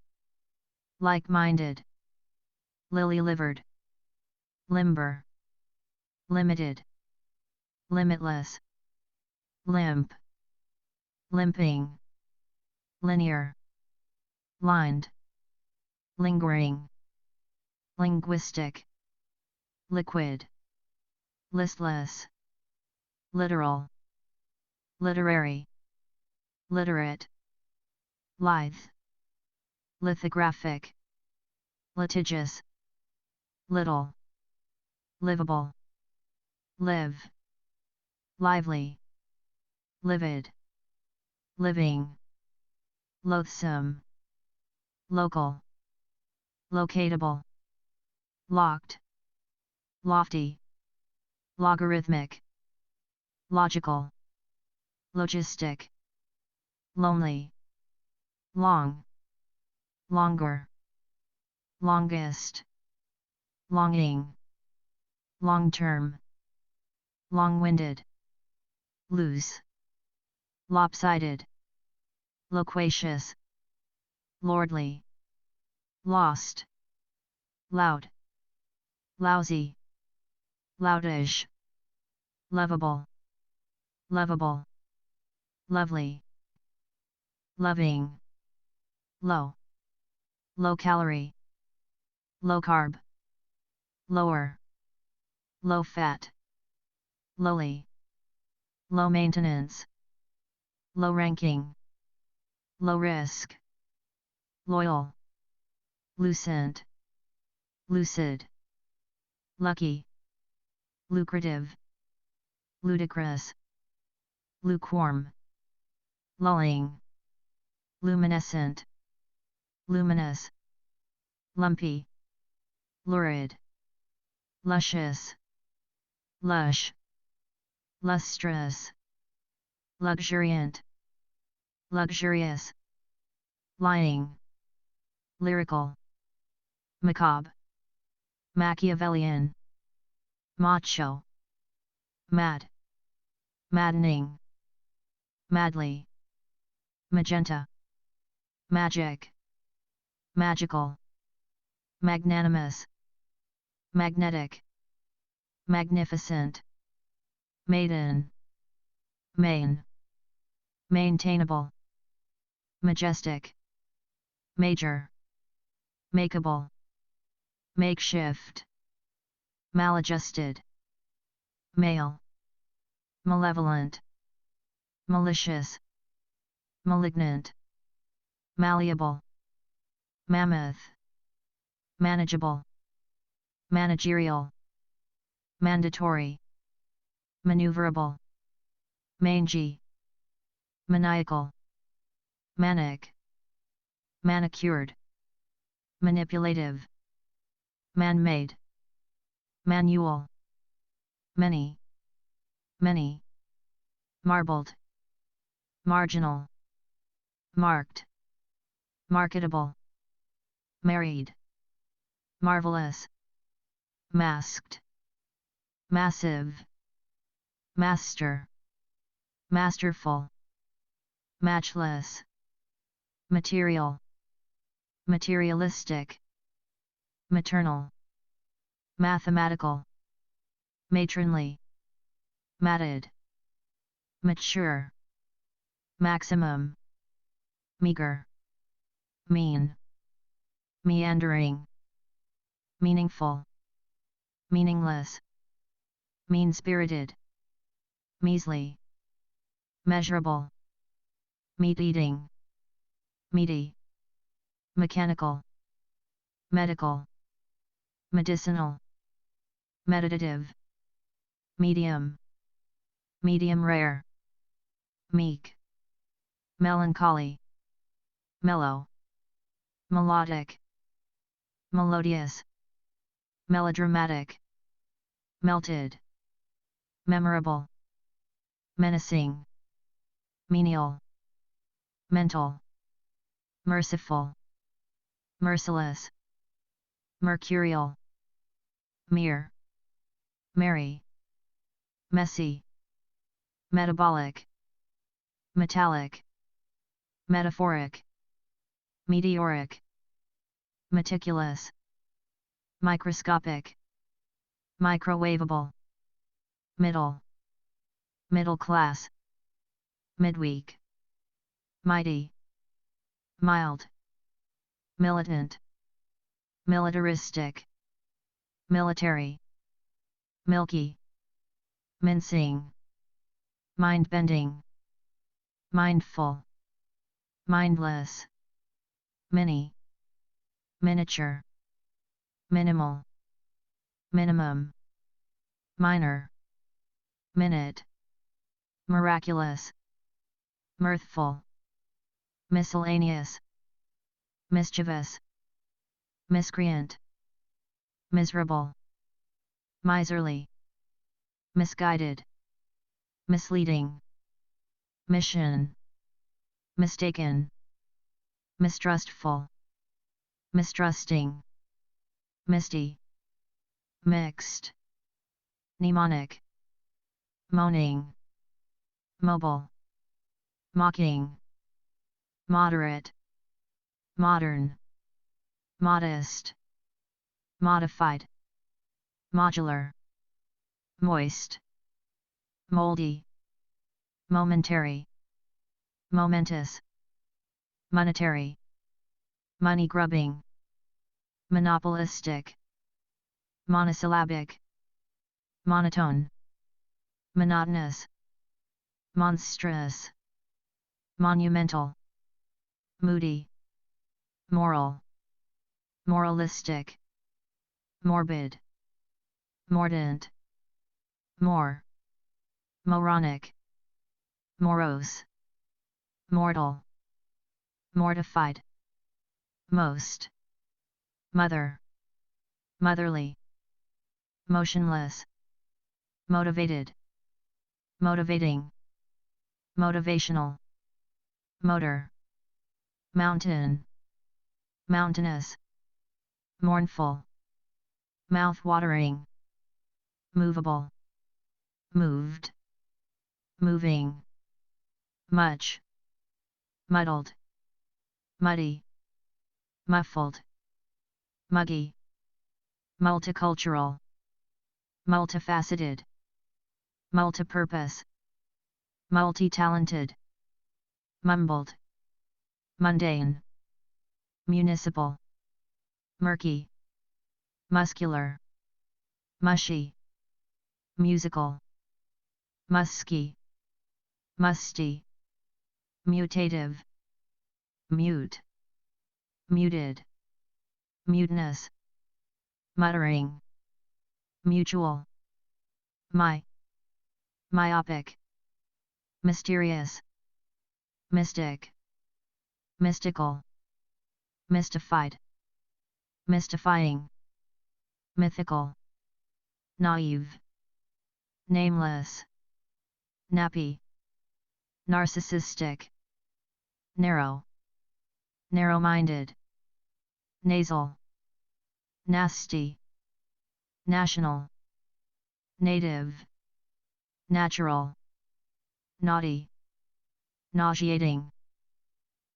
like-minded, lily-livered, limber, limited, limitless, limp, limping, linear, lined, lingering, linguistic, liquid, listless, literal, literary, literate, lithe, lithographic, litigious, little, livable, live, lively, livid, living, loathsome, local, locatable, locked, lofty, logarithmic, logical, logistic, lonely, long, longer, longest, longing, long-term, long-winded, loose, lopsided, loquacious, lordly, lost, loud, lousy, loudish, lovable, lovable, lovely, loving, low, low calorie, low carb, lower, low fat, lowly, low maintenance, low ranking, low risk, loyal, lucent, lucid, lucky, lucrative, ludicrous, lukewarm, lulling, luminescent, luminous, lumpy, lurid, luscious, lush, lustrous, luxuriant, luxurious, lying, lyrical, macabre, Machiavellian, macho, mad, maddening, madly, magenta, magic, magical, magnanimous, magnetic, magnificent, maiden, main, maintainable, majestic, major, makeable, makeshift, maladjusted, male, malevolent, malicious, malignant, malleable, mammoth, manageable, managerial, mandatory, maneuverable, mangy, maniacal, manic, manicured, manipulative, man-made, manual, many, many, marbled, marginal, marked, marketable, married, marvelous, masked, massive, master, masterful, matchless, material, materialistic, maternal, mathematical, matronly, matted, mature, maximum, meager, mean, meandering, meaningful, meaningless, mean-spirited, measly, measurable, meat-eating, meaty, mechanical, medical, medicinal, meditative, medium, medium rare, meek, melancholy, mellow, melodic, melodious, melodramatic, melted, memorable, menacing, menial, mental, merciful, merciless, mercurial, mere, merry, messy, metabolic, metallic, metaphoric, meteoric, meticulous, microscopic, microwavable, middle, middle class, midweek, mighty, mild, militant, militaristic, military, milky, mincing, mind-bending, mindful, mindless, mini, miniature, minimal, minimum, minor, minute, miraculous, mirthful, miscellaneous, mischievous, miscreant, miserable, miserly, misguided, misleading, mission, mistaken, mistrustful, mistrusting, misty, mixed, mnemonic, moaning, mobile, mocking, moderate, modern, modest, modified, modular, moist, moldy, momentary, momentous, monetary, money grubbing, monopolistic, monosyllabic, monotone, monotonous, monstrous, monumental, moody, moral, moralistic, morbid, mordant, more, moronic, morose, mortal, mortified, most, mother, motherly, motionless, motivated, motivating, motivational, motor, mountain, mountainous, mournful, mouth-watering, movable, moved, moving, much, muddled, muddy, muffled, muggy, multicultural, multifaceted, multipurpose, multi-talented, mumbled, mundane, municipal, murky, muscular, mushy, musical, musky, musty, mutative, mute, muted, mutinous, muttering, mutual, myopic, mysterious, mystic, mystical, mystified, mystifying, mythical, naive, nameless, nappy, narcissistic, narrow, narrow-minded, nasal, nasty, national, native, natural, naughty, nauseating,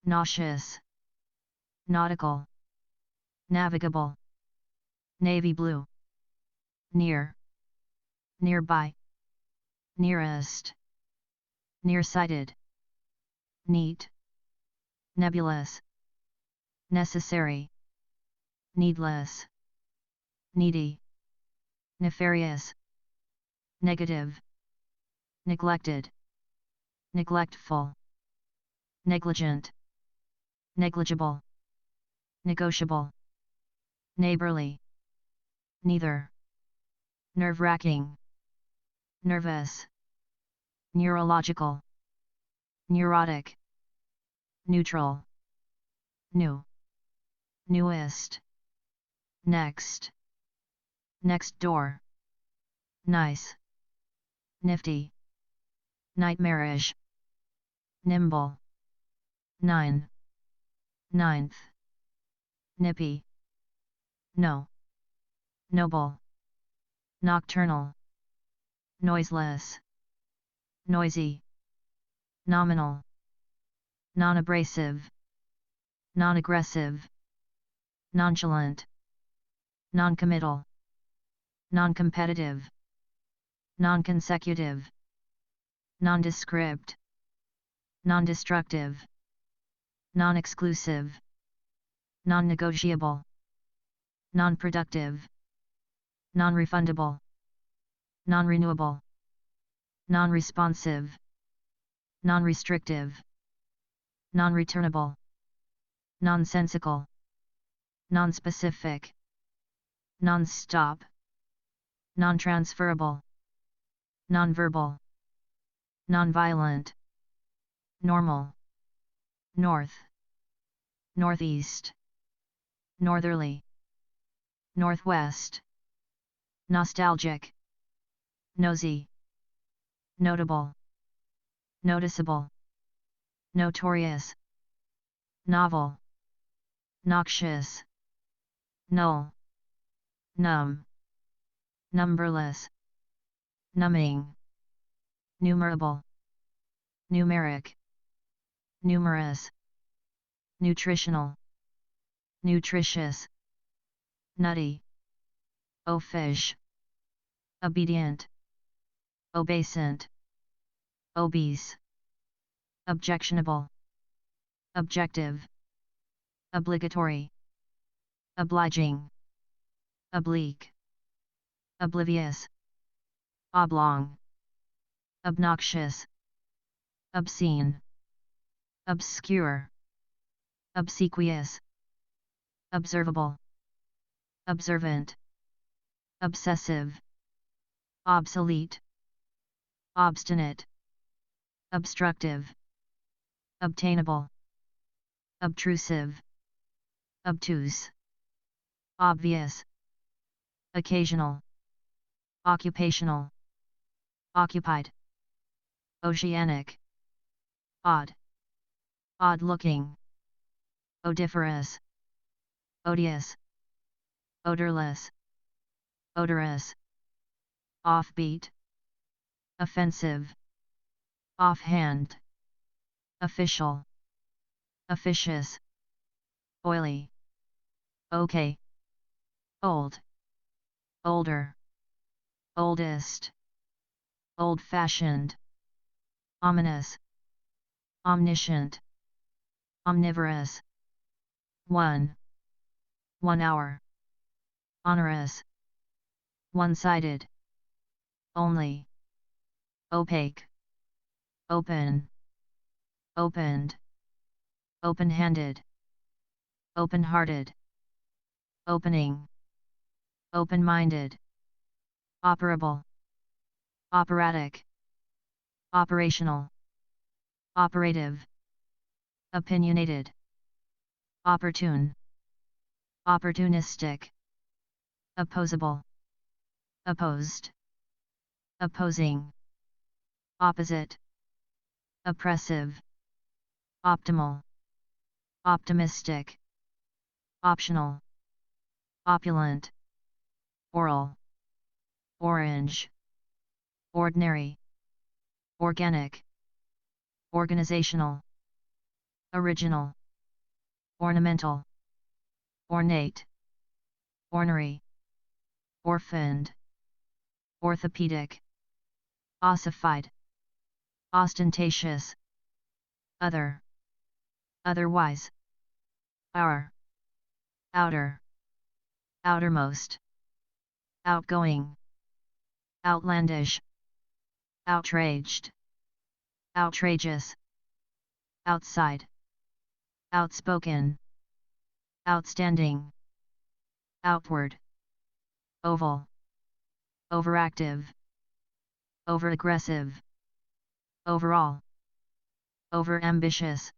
nauseous, nautical, navigable, navy blue, near, nearby, nearest, nearsighted, neat, nebulous, necessary, needless, needy, nefarious, negative, neglected, neglectful, negligent, negligible, negotiable, neighborly, neither, nerve-wracking, nervous, neurological, neurotic, neutral, new, newest, next, next door, nice, nifty, nightmarish, nimble, nine, ninth, nippy, no, noble, nocturnal, noiseless, noisy, nominal, non-abrasive, non-aggressive, nonchalant, non-committal, non-competitive, non-consecutive, nondescript, non-destructive, non-exclusive, non-negotiable, non-productive, non-refundable, non-renewable, non-responsive, non-restrictive, non-returnable, nonsensical, non-specific, non-stop, non-transferable, non-verbal, non-violent, normal, north, northeast, northerly, northwest, nostalgic, nosy, notable, noticeable, notorious, novel, noxious, null, numb, numberless, numbing, numerable, numeric, numerous, nutritional, nutritious, nutty, oafish, obedient, obeisant, obese, objectionable, objective, obligatory, obliging, oblique, oblivious, oblong, obnoxious, obscene, obscure, obsequious, observable, observant, obsessive, obsolete, obstinate, obstructive, obtainable, obtrusive, obtuse, obvious, occasional, occupational, occupied, oceanic, odd, odd-looking, odoriferous, odious, odorless, odorous, offbeat, offensive, offhand, official, officious, oily, okay, old, older, oldest, old-fashioned, ominous, omniscient, omnivorous, 1 hour, onerous, one-sided, only, opaque, open, opened, open-handed, open-hearted, opening, open-minded, operable, operatic, operational, operative, opinionated, opportune, opportunistic, opposable, opposed, opposing, opposite, oppressive, optimal, optimistic, optional, opulent, oral, orange, ordinary, organic, organizational, original, ornamental, ornate, ornery, orphaned, orthopedic, ossified, ostentatious, other, otherwise, our, outer, outermost, outgoing, outlandish, outraged, outrageous, outside, outspoken, outstanding, outward, oval, overactive, overaggressive, overall, overambitious,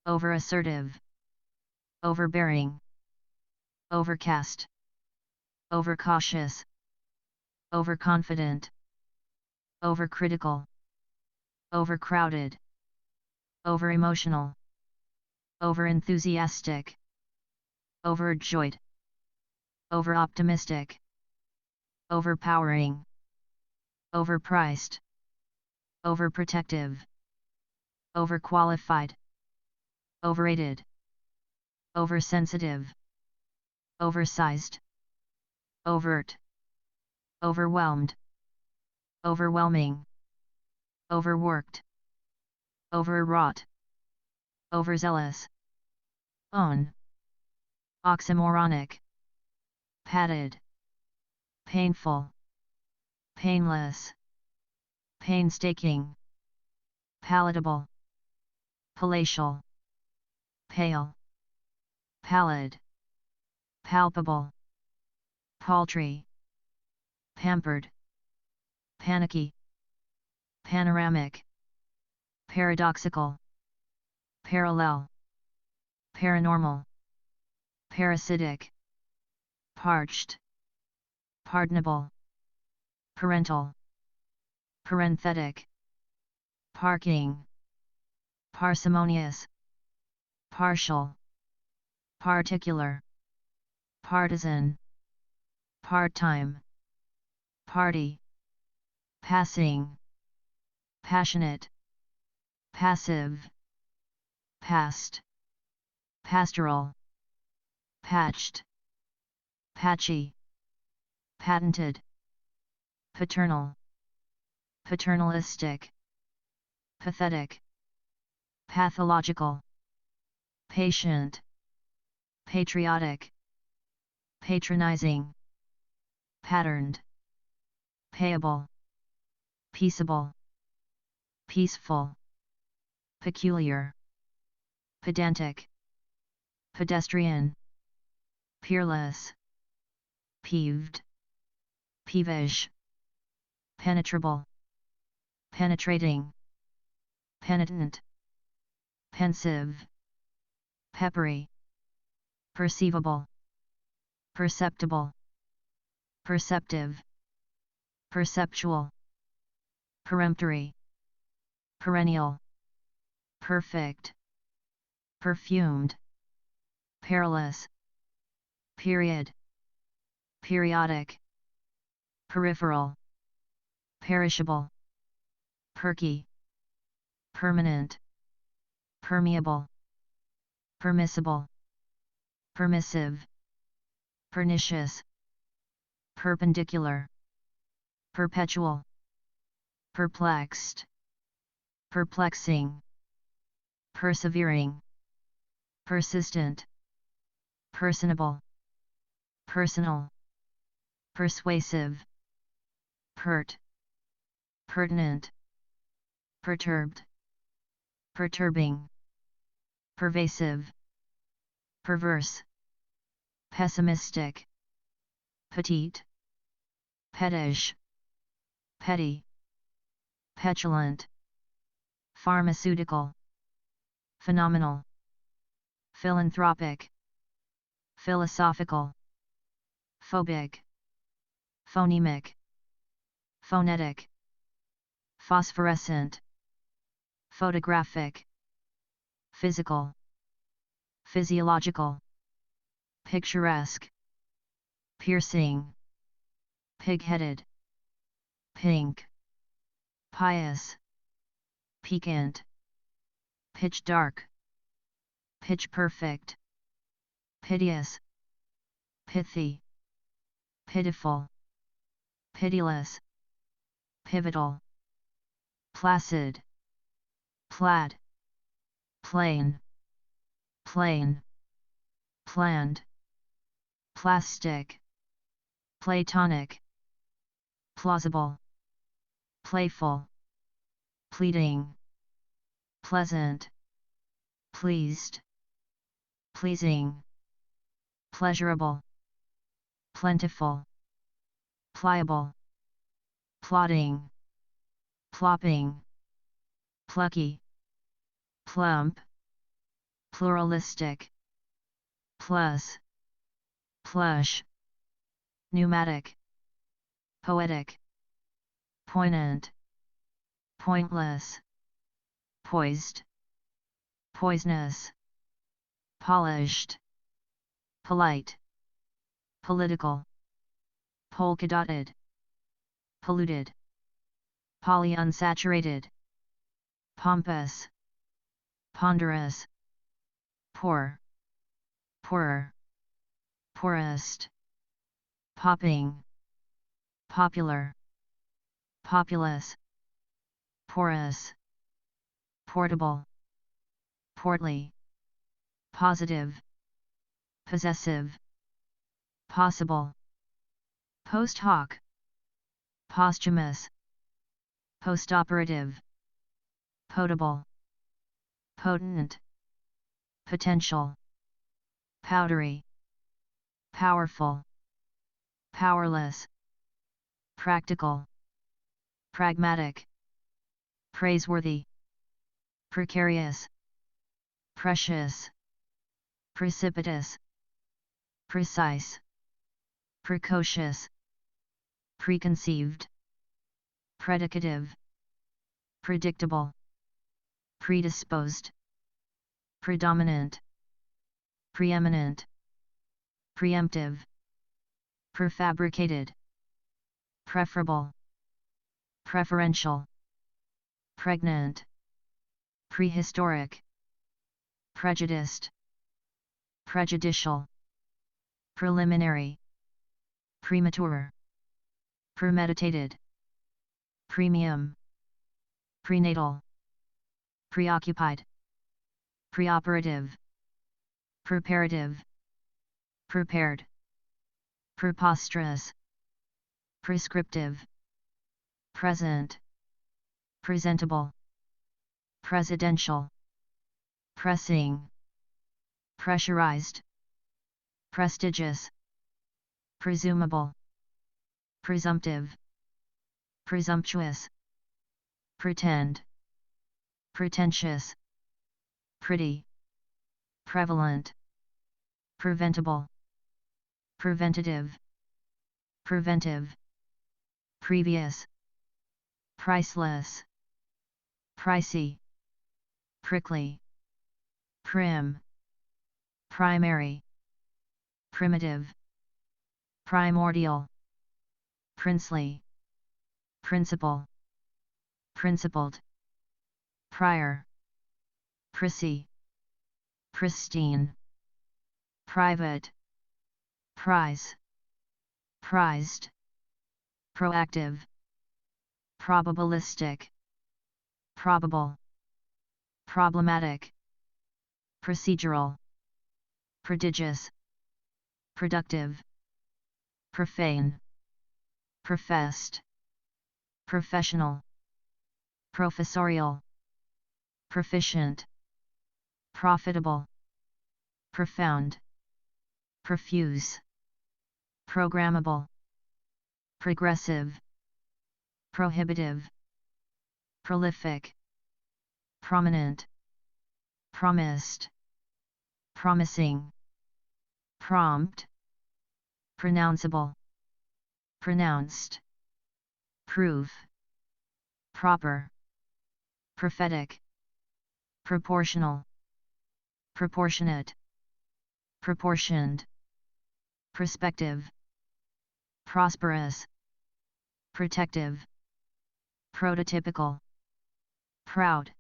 overassertive, overbearing, overcast, overcautious, overconfident, overcritical, overcrowded, overemotional, overenthusiastic, overjoyed, overoptimistic, overpowering, overpriced, overprotective, overqualified, overrated, oversensitive, oversized, overt, overwhelmed, overwhelming, overworked, overwrought, overzealous, own, oxymoronic, padded, painful, painless, painstaking, palatable, palatial, pale, pallid, palpable, paltry, pampered, panicky, panoramic, paradoxical, parallel, paranormal, parasitic, parched, pardonable, parental, parenthetic, parking, parsimonious, partial, particular, partisan, part-time, party, passing, passionate, passive, past, pastoral, patched, patchy, patented, paternal, paternalistic, pathetic, pathological, patient, patriotic, patronizing, patterned, payable, peaceable, peaceful, peculiar, pedantic, pedestrian, peerless, peeved, peevish, penetrable, penetrating, penitent, pensive, peppery, perceivable, perceptible, perceptive, perceptual, peremptory, perennial, perfect, perfumed, perilous, period, periodic, peripheral, perishable, perky, permanent, permeable, permissible, permissive, pernicious, perpendicular, perpetual, perplexed, perplexing, persevering, persistent, personable, personal, persuasive, pert, pertinent, perturbed, perturbing, pervasive, perverse, pessimistic, petite, pettish, petty, petulant, pharmaceutical, phenomenal, philanthropic, philosophical, phobic, phonemic, phonetic, phosphorescent, photographic, physical, physiological, picturesque, piercing, pig-headed, pink, pious, piquant, pitch dark, pitch perfect, piteous, pithy, pitiful, pitiless, pivotal, placid, plaid, plain, plain, planned, plastic, platonic, plausible, playful, pleading, pleasant, pleased, pleasing, pleasurable, plentiful, pliable, plodding, plopping, plucky, plump, pluralistic, plus, plush, pneumatic, poetic, poignant, pointless, poised, poisonous, polished, polite, political, polka-dotted, polluted, polyunsaturated, pompous, ponderous, poor, poorer, poorest, popping, popular, populous, porous, portable, portly, positive, possessive, possible, post hoc, posthumous, postoperative, potable, potent, potential, powdery, powerful, powerless, practical, pragmatic, praiseworthy, precarious, precious, precipitous, precise, precocious, preconceived, predicative, predictable, predisposed, predominant, preeminent, preemptive, prefabricated, preferable, preferential, pregnant, prehistoric, prejudiced, prejudicial, preliminary, premature, premeditated, premium, prenatal, preoccupied, preoperative, preparative, prepared, preposterous, prescriptive, present, presentable, presidential, pressing, pressurized, prestigious, presumable, presumptive, presumptuous, pretend, pretentious, pretty, prevalent, preventable, preventative, preventive, previous, priceless, pricey, prickly, prim, primary, primitive, primordial, princely, principal, principled, prior, prissy, pristine, private, prize, prized, proactive, probabilistic, probable, problematic, procedural, prodigious, productive, profane, professed, professional, professorial, proficient, profitable, profound, profuse, programmable, progressive, prohibitive, prolific, prominent, promised, promising, prompt, pronounceable, pronounced, proof, proper, prophetic, proportional, proportionate, proportioned, prospective, prosperous, protective, prototypical, proud,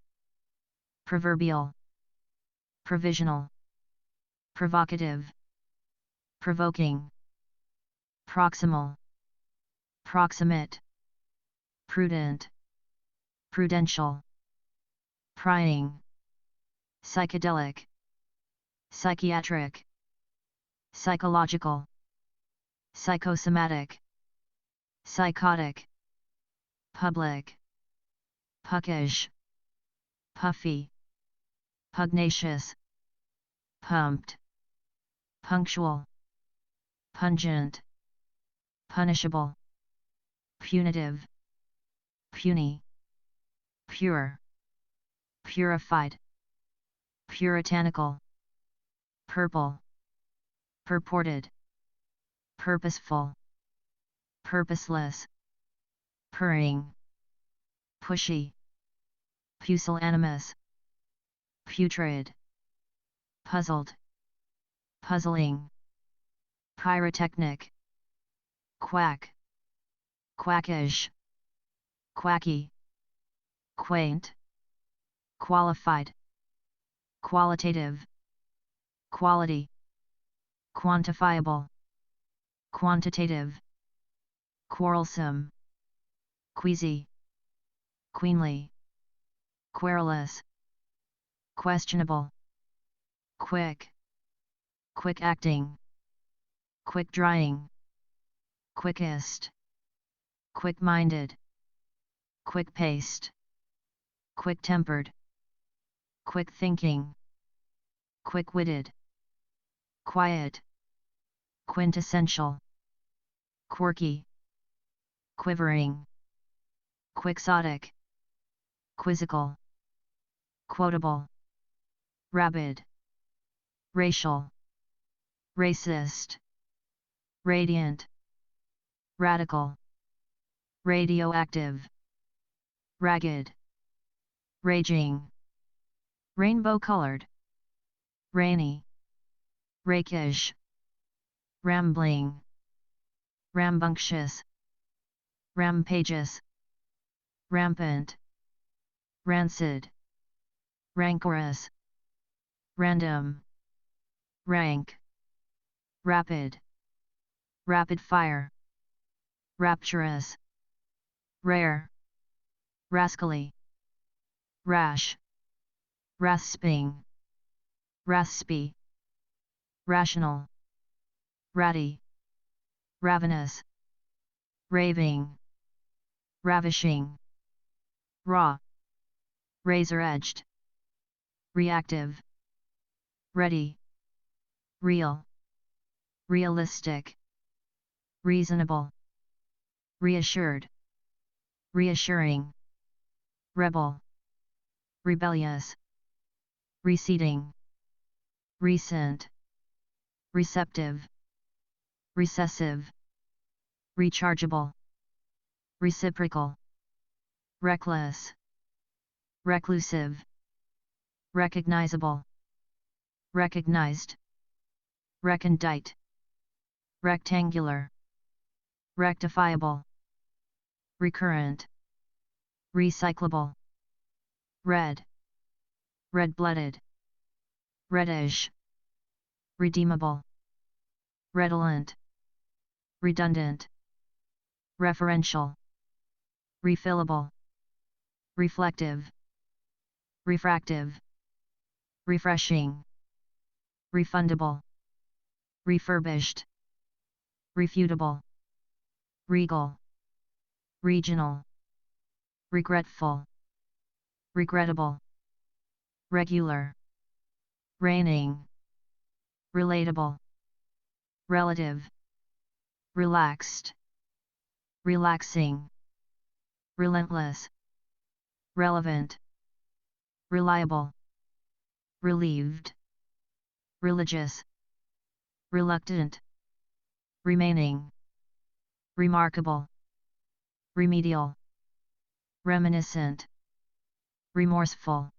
proverbial, provisional, provocative, provoking, proximal, proximate, prudent, prudential, prying, psychedelic, psychiatric, psychological, psychosomatic, psychotic, public, puckish, puffy, pugnacious, pumped, punctual, pungent, punishable, punitive, puny, pure, purified, puritanical, purple, purported, purposeful, purposeless, purring, pushy, pusillanimous, putrid, puzzled, puzzling, pyrotechnic, quack, quackish, quacky, quaint, qualified, qualitative, quality, quantifiable, quantitative, quarrelsome, queasy, queenly, querulous, questionable, quick, quick acting, quick drying, quickest, quick-minded, quick-paced, quick-tempered, quick-thinking, quick-witted, quiet, quintessential, quirky, quivering, quixotic, quizzical, quotable, rabid, racial, racist, radiant, radical, radioactive, ragged, raging, rainbow-colored, rainy, rakish, rambling, rambunctious, rampageous, rampant, rancid, rancorous, random, rank, rapid, rapid fire, rapturous, rare, rascally, rash, rasping, raspy, rational, ratty, ravenous, raving, ravishing, raw, razor-edged, reactive, ready, real, realistic, reasonable, reassured, reassuring, rebel, rebellious, receding, recent, receptive, recessive, rechargeable, reciprocal, reckless, reclusive, recognizable, recognized, recondite, rectangular, rectifiable, recurrent, recyclable, red, red-blooded, reddish, redeemable, redolent, redundant, referential, refillable, reflective, refractive, refreshing, refundable, refurbished, refutable, regal, regional, regretful, regrettable, regular, reigning, relatable, relative, relaxed, relaxing, relentless, relevant, reliable, relieved, religious, reluctant, remaining, remarkable, remedial, reminiscent, remorseful,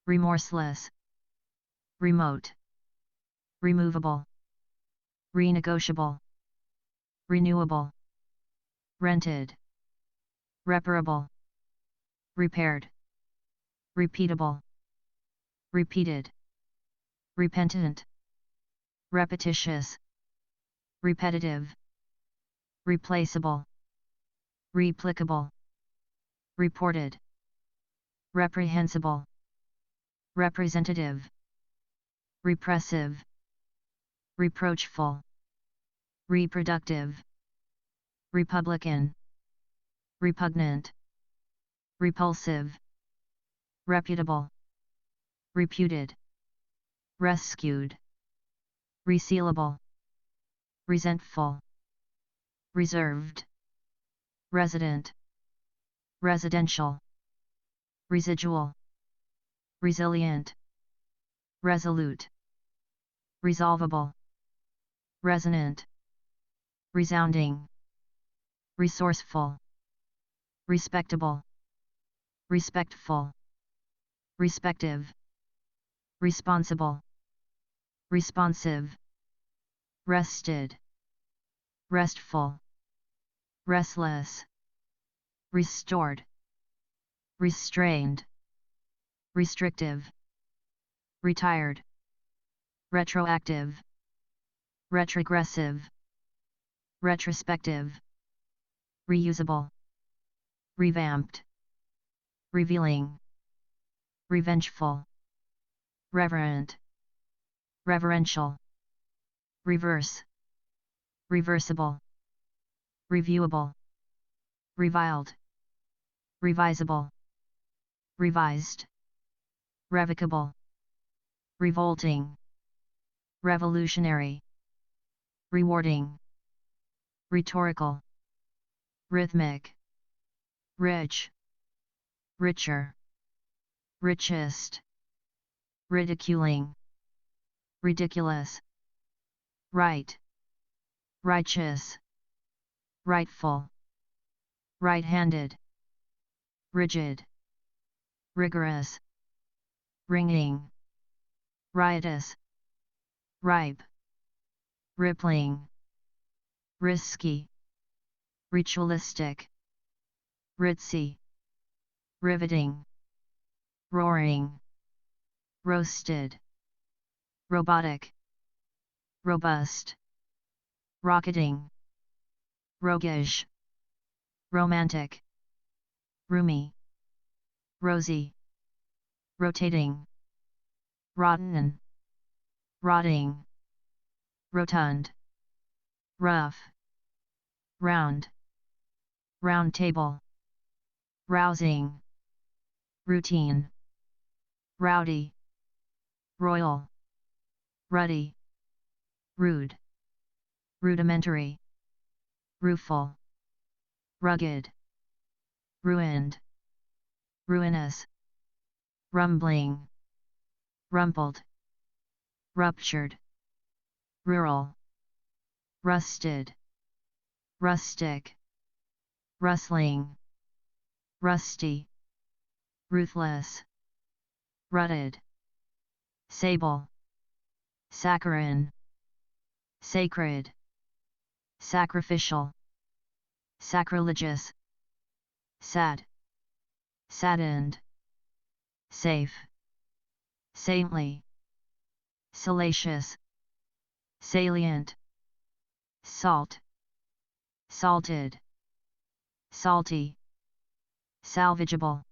remorseless, remote, removable, renegotiable, renewable, rented, reparable, repaired, repeatable, repeated, repentant, repetitious, repetitive, replaceable, replicable, reported, reprehensible, representative, repressive, reproachful, reproductive, republican, repugnant, repulsive, reputable, reputed, rescued, resealable, resentful, reserved, resident, residential, residual, resilient, resolute, resolvable, resonant, resounding, resourceful, respectable, respectful, respective, responsible, responsive, rested, restful, restless, restored, restrained, restrictive, retired, retroactive, retrogressive, retrospective, reusable, revamped, revealing, revengeful, reverent, reverential, reverse, reversible, reviewable, reviled, revisable, revised, revocable, revolting, revolutionary, rewarding, rhetorical, rhythmic, rich, richer, richest, ridiculing, ridiculous, right, righteous, rightful, right-handed, rigid, rigorous, ringing, riotous, ripe, rippling, risky, ritualistic, ritzy, riveting, roaring, roasted, robotic, robust, rocketing, roguish, romantic, roomy, rosy, rotating, rotten, rotting, rotund, rough, round, round table, rousing, routine, rowdy, royal, ruddy, rude, rudimentary, rueful, rugged, ruined, ruinous, rumbling, rumpled, ruptured, rural, rusted, rustic, rustling, rusty, ruthless, rutted, sable, saccharine, sacred, sacrificial, sacrilegious, sad, saddened, safe, saintly, salacious, salient, salt, salted, salty, salvageable,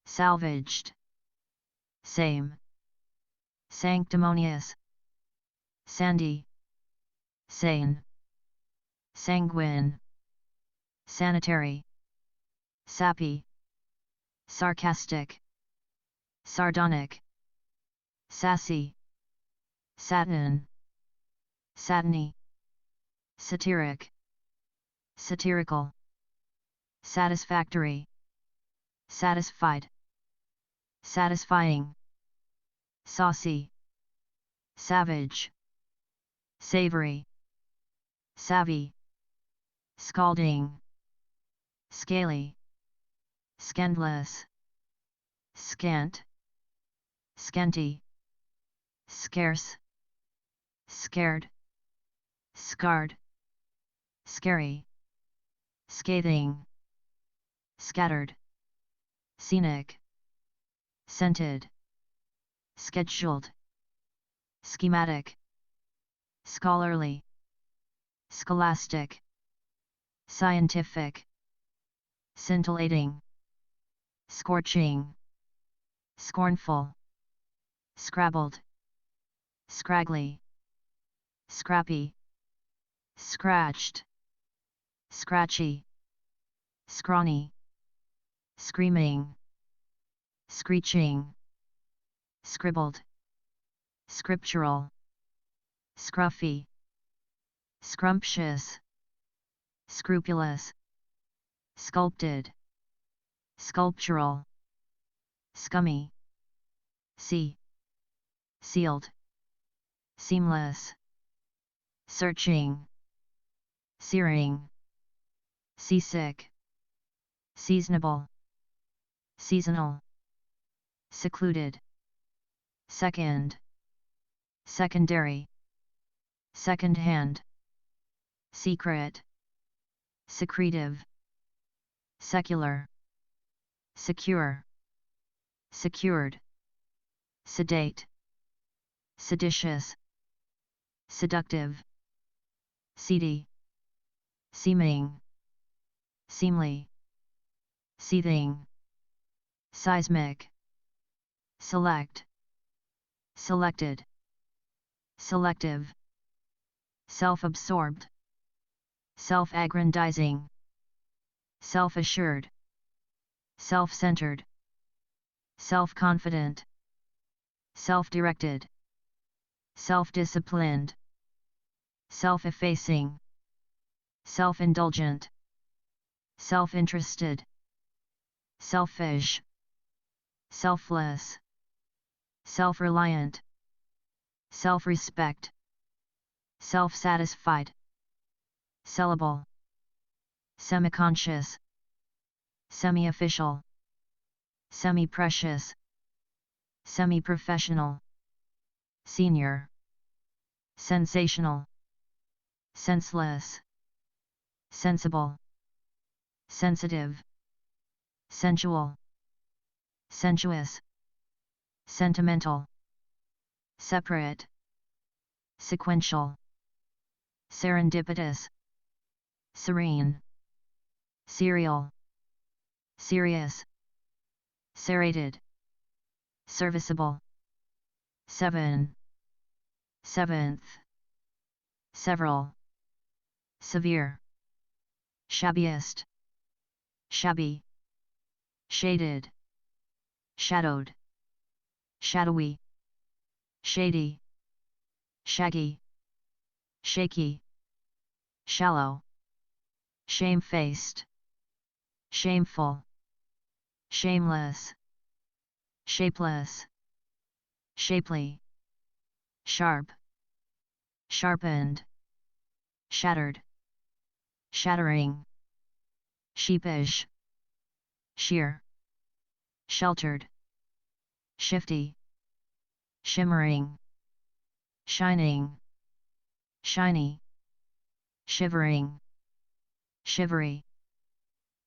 salvaged, same, sanctimonious, sandy, sane, sanguine, sanitary, sappy, sarcastic, sardonic, sassy, satin, satiny, satiric, satirical, satisfactory, satisfied, satisfying, saucy, savage, savory, savvy, scalding, scaly, scandalous, scant, scanty, scarce, scared, scarred, scary, scathing, scattered, scenic, scented, scheduled, schematic, scholarly, scholastic, scientific, scintillating, scorching, scornful, scrabbled, scraggly, scrappy, scratched, scratchy, scrawny, screaming, screeching, scribbled, scriptural, scruffy, scrumptious, scrupulous, sculpted, sculptural, scummy, sealed, seamless, searching, searing, seasick, seasonable, seasonal, secluded, second, secondary, second-hand, secret, secretive, secular, secure, secured, sedate, seditious, seductive, seedy, seeming, seemly, seething, seismic, select, selected, selective, self-absorbed, self-aggrandizing, self-assured, self-centered, self-confident, self-directed, self-disciplined, self-effacing, self-indulgent, self-interested, selfish, selfless, self-reliant, self-respect, self-satisfied, sellable, semi-conscious, semi-official, semi-precious, semi-professional, senior, sensational, senseless, sensible, sensitive, sensual, sensuous, sentimental, separate, sequential, serendipitous, serene, serial, serious, serrated, serviceable, seventh, several, severe, shabbiest, shabby, shaded, shadowed, shadowy, shady, shaggy, shaky, shallow, shamefaced, shameful, shameless, shapeless, shapely, sharp, sharpened, shattered, shattering, sheepish, sheer, sheltered, shifty, shimmering, shining, shiny, shivering, shivery,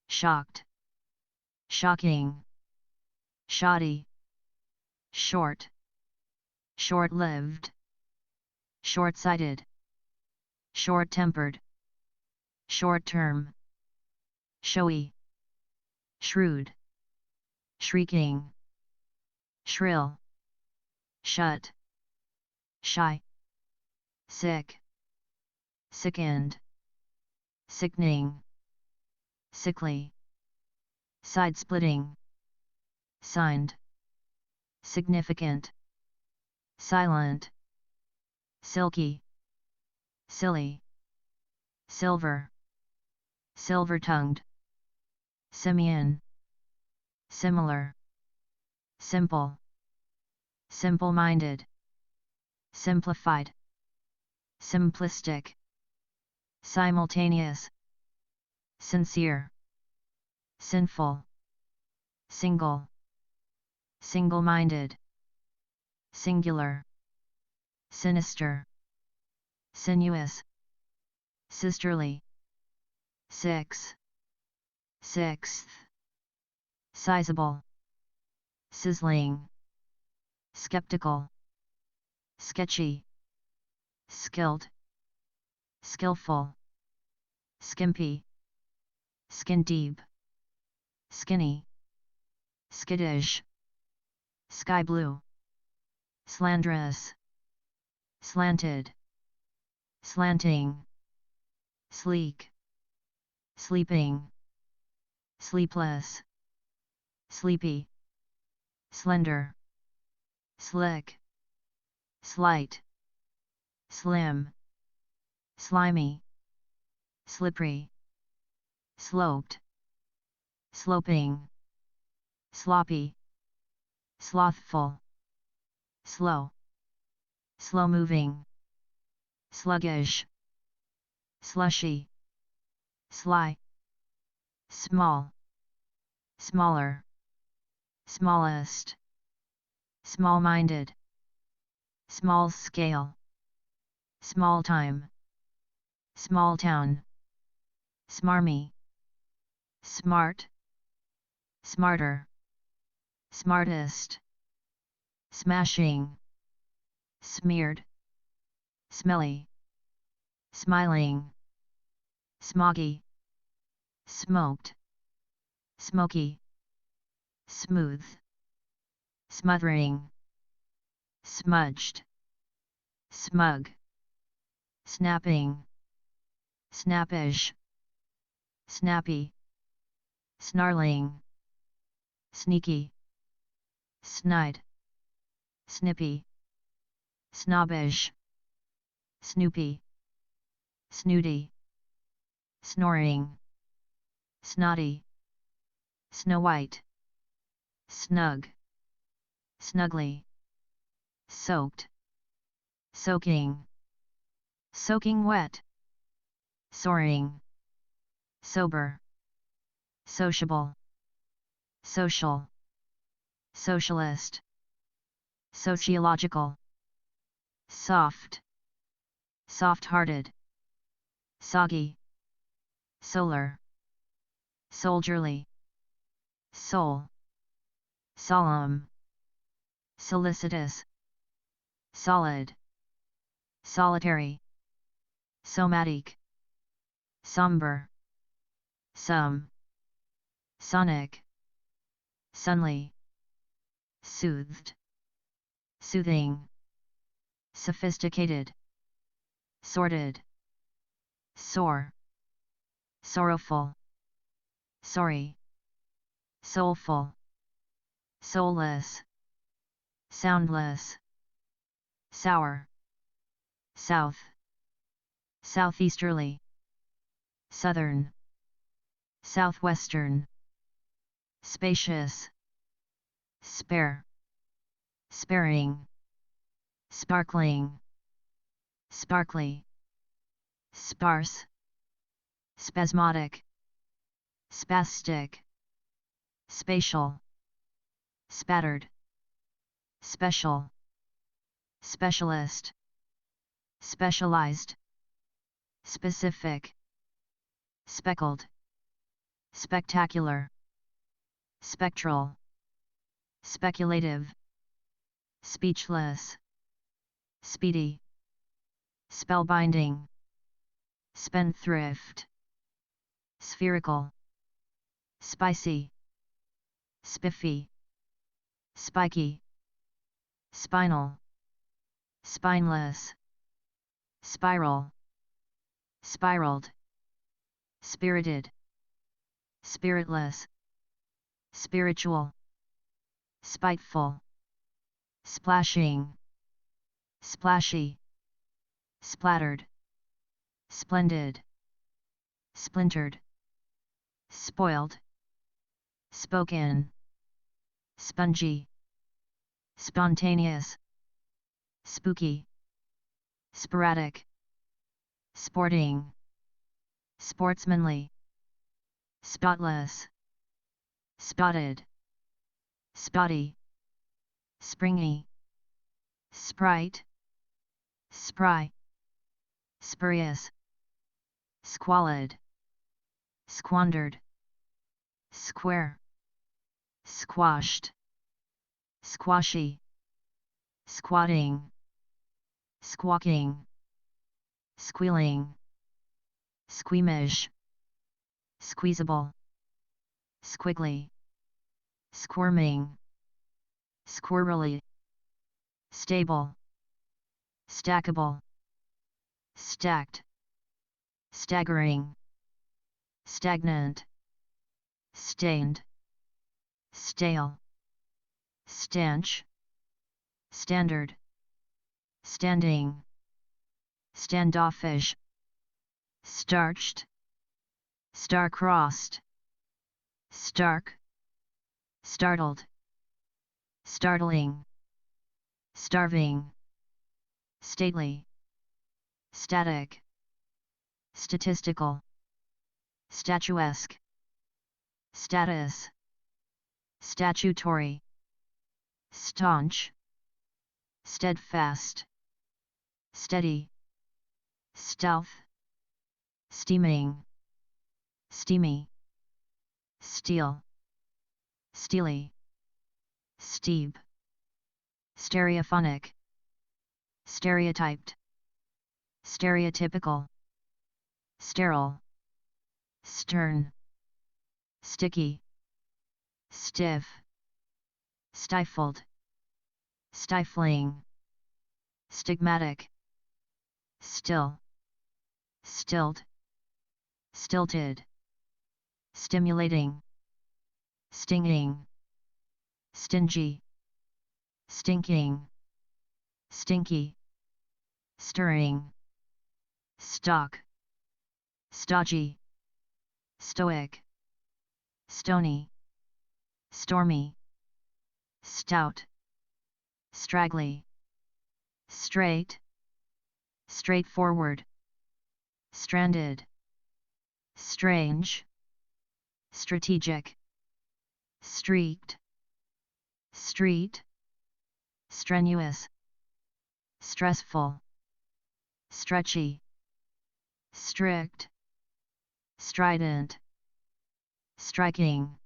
shocked, shocking, shoddy, short, short-lived, short-sighted, short-tempered, short-term, showy, shrewd, shrieking, shrill, shut, shy, sick, sickened, sickening, sickly, side-splitting, signed, significant, silent, silky, silly, silver, silver-tongued, simian, similar, simple, simple-minded, simplified, simplistic, simultaneous, sincere, sinful, single, single-minded, singular, sinister, sinuous, sisterly, sixth, sizable, sizzling, skeptical, sketchy, skilled, skillful, skimpy, skin deep, skinny, skittish, sky blue, slanderous, slanted, slanting, sleek, sleeping, sleepless, sleepy, slender, slick, slight, slim, slimy, slippery, sloped, sloping, sloppy, slothful, slow, slow-moving, sluggish, slushy, sly, small, smaller, smallest, small-minded, small-scale, small-time, small-town, smarmy, smart, smarter, smartest, smashing, smeared, smelly, smiling, smoggy, smoked, smoky, smooth, smothering, smudged, smug, snapping, snappish, snappy, snarling, sneaky, snide, snippy, snobbish, snoopy, snooty, snoring, snotty, snow white, snug, snugly, soaked, soaking, soaking wet, soaring, sober, sociable, social, socialist, sociological, soft, soft-hearted, soggy, solar, soldierly, soul, solemn, solicitous, solid, solitary, somatic, somber, sum, sonic, sunly, soothed, soothing, sophisticated, sorted, sore, sorrowful, sorry, soulful, soulless, soundless, sour, south, southeasterly, southern, southwestern, spacious, spare, sparing, sparkling, sparkly, sparse, spasmodic, spastic, spatial, spattered, special, specialist, specialized, specific, speckled, spectacular, spectral, speculative, speechless, speedy, spellbinding, spendthrift, spherical, spicy, spiffy, spiky, spinal, spineless, spiral, spiraled, spirited, spiritless, spiritual, spiteful, splashing, splashy, splattered, splendid, splintered, spoiled, spoken, spongy, spontaneous, spooky, sporadic, sporting, sportsmanly, spotless, spotted, spotty, springy, sprite, spry, spurious, squalid, squandered, square, squashed, squashy, squatting, squawking, squealing, squeamish, squeezable, squiggly, squirming, squirrely, stable, stackable, stacked, staggering, stagnant, stained, stale, stanch, standard, standing, standoffish, starched, star-crossed, stark, startled, startling, starving, stately, static, statistical, statuesque, status, statutory, staunch, steadfast, steady, stealth, steaming, steamy, steel, steely, steep, stereophonic, stereotyped, stereotypical, sterile, stern, sticky, stiff, stifled, stifling, stigmatic, still, stilled, stilted, stimulating, stinging, stingy, stinking, stinky, stirring, stock, stodgy, stoic, stony, stormy, stout, straggly, straight, straightforward, stranded, strange, strategic, streaked, street, strenuous, stressful, stretchy, strict, strident, striking,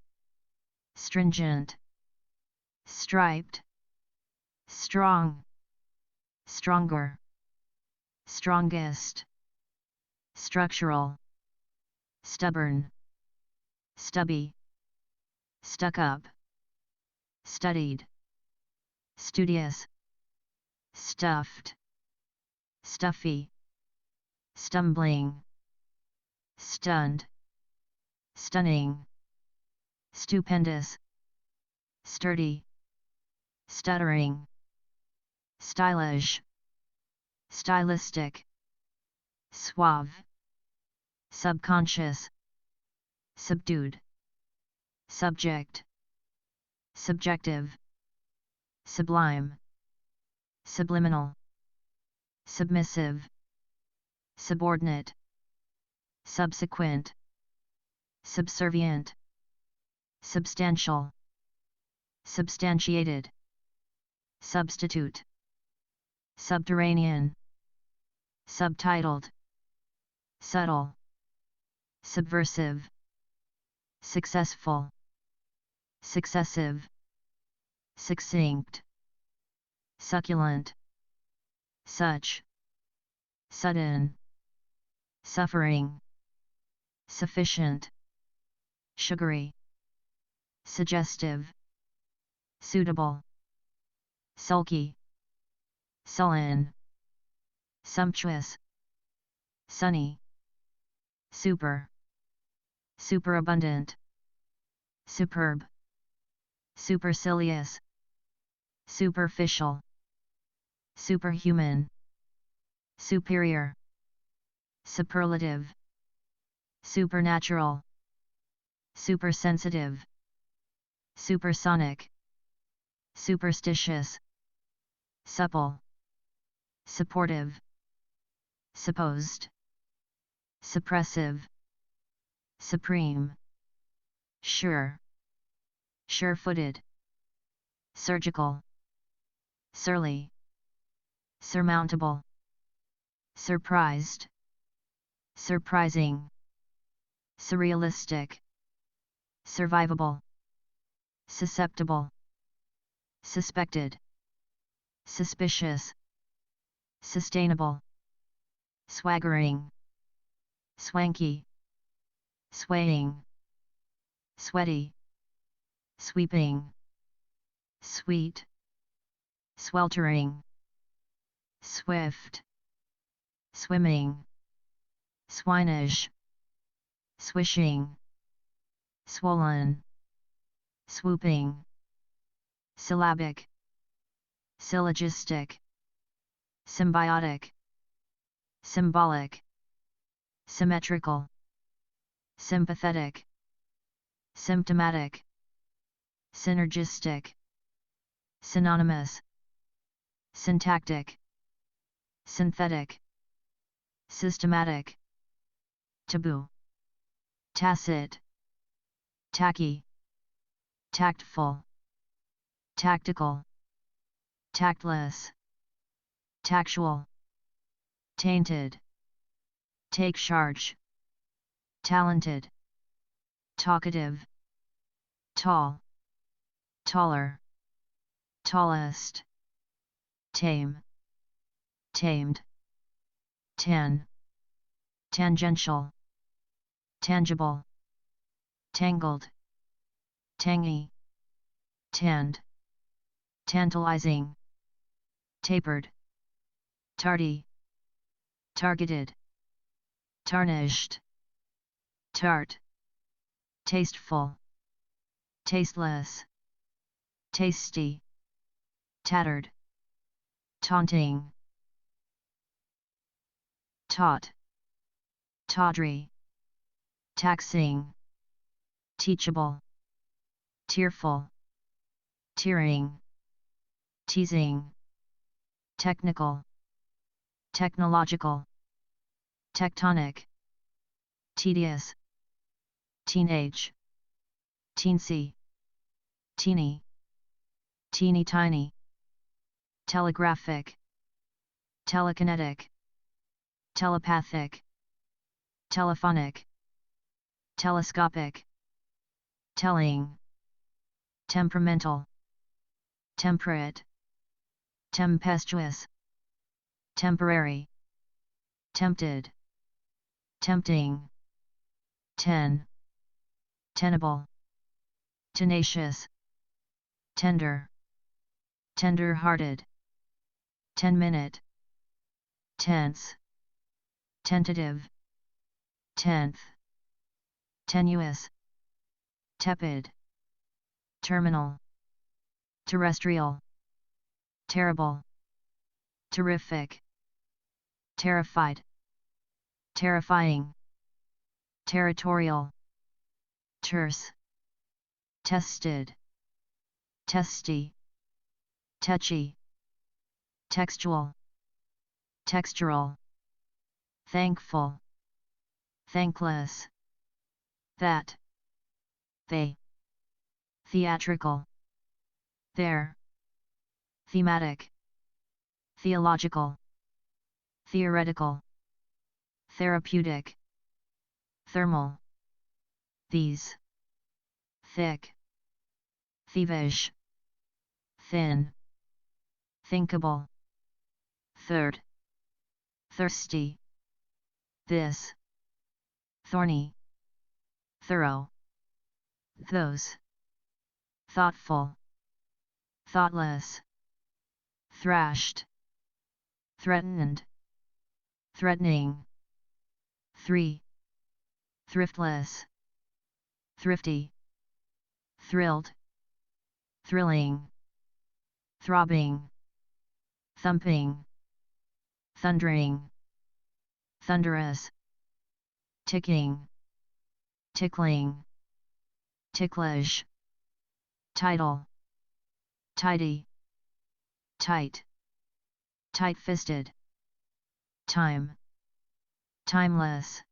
stringent, striped, strong, stronger, strongest, structural, stubborn, stubby, stuck up, studied, studious, stuffed, stuffy, stumbling, stunned, stunning, stupendous, sturdy, stuttering, stylish, stylistic, suave, subconscious, subdued, subject, subjective, sublime, subliminal, submissive, subordinate, subsequent, subservient, substantial, substantiated, substitute, subterranean, subtitled, subtle, subversive, successful, successive, succinct, succulent, such, sudden, suffering, sufficient, sugary, suggestive, suitable, sulky, sullen, sumptuous, sunny, super, superabundant, superb, supercilious, superficial, superhuman, superior, superlative, supernatural, supersensitive, supersonic, superstitious, supple, supportive, supposed, suppressive, supreme, sure, sure-footed, surgical, surly, surmountable, surprised, surprising, surrealistic, survivable, susceptible, suspected, suspicious, sustainable, swaggering, swanky, swaying, sweaty, sweeping, sweet, sweltering, swift, swimming, swinish, swishing, swollen, swooping, syllabic, syllogistic, symbiotic, symbolic, symmetrical, sympathetic, symptomatic, synergistic, synonymous, syntactic, synthetic, systematic, taboo, tacit, tacky, tactful, tactical, tactless, tactual, tainted, take charge, talented, talkative, tall, taller, tallest, tame, tamed, tan, tangential, tangible, tangled, tangy, tanned, tantalizing, tapered, tardy, targeted, tarnished, tart, tasteful, tasteless, tasty, tattered, taunting, taught, tawdry, taxing, teachable, tearful, tearing, teasing, technical, technological, tectonic, tedious, teenage, teensy, teeny, teeny tiny, telegraphic, telekinetic, telepathic, telephonic, telescopic, telling, temperamental, temperate, tempestuous, temporary, tempted, tempting, tenable, tenacious, tender, tender-hearted, 10-minute, tense, tentative, tenth, tenuous, tepid, terminal, terrestrial, terrible, terrific, terrified, terrifying, territorial, terse, tested, testy, tetchy, textual, textural, thankful, thankless, that, they, theatrical, there, thematic, theological, theoretical, therapeutic, thermal, these, thick, thievish, thin, thinkable, third, thirsty, this, thorny, thorough, those, thoughtful, thoughtless, thrashed, threatened, threatening, 3, thriftless, thrifty, thrilled, thrilling, throbbing, thumping, thundering, thunderous, ticking, tickling, ticklish, title, tidy, tight, tight-fisted, time, timeless,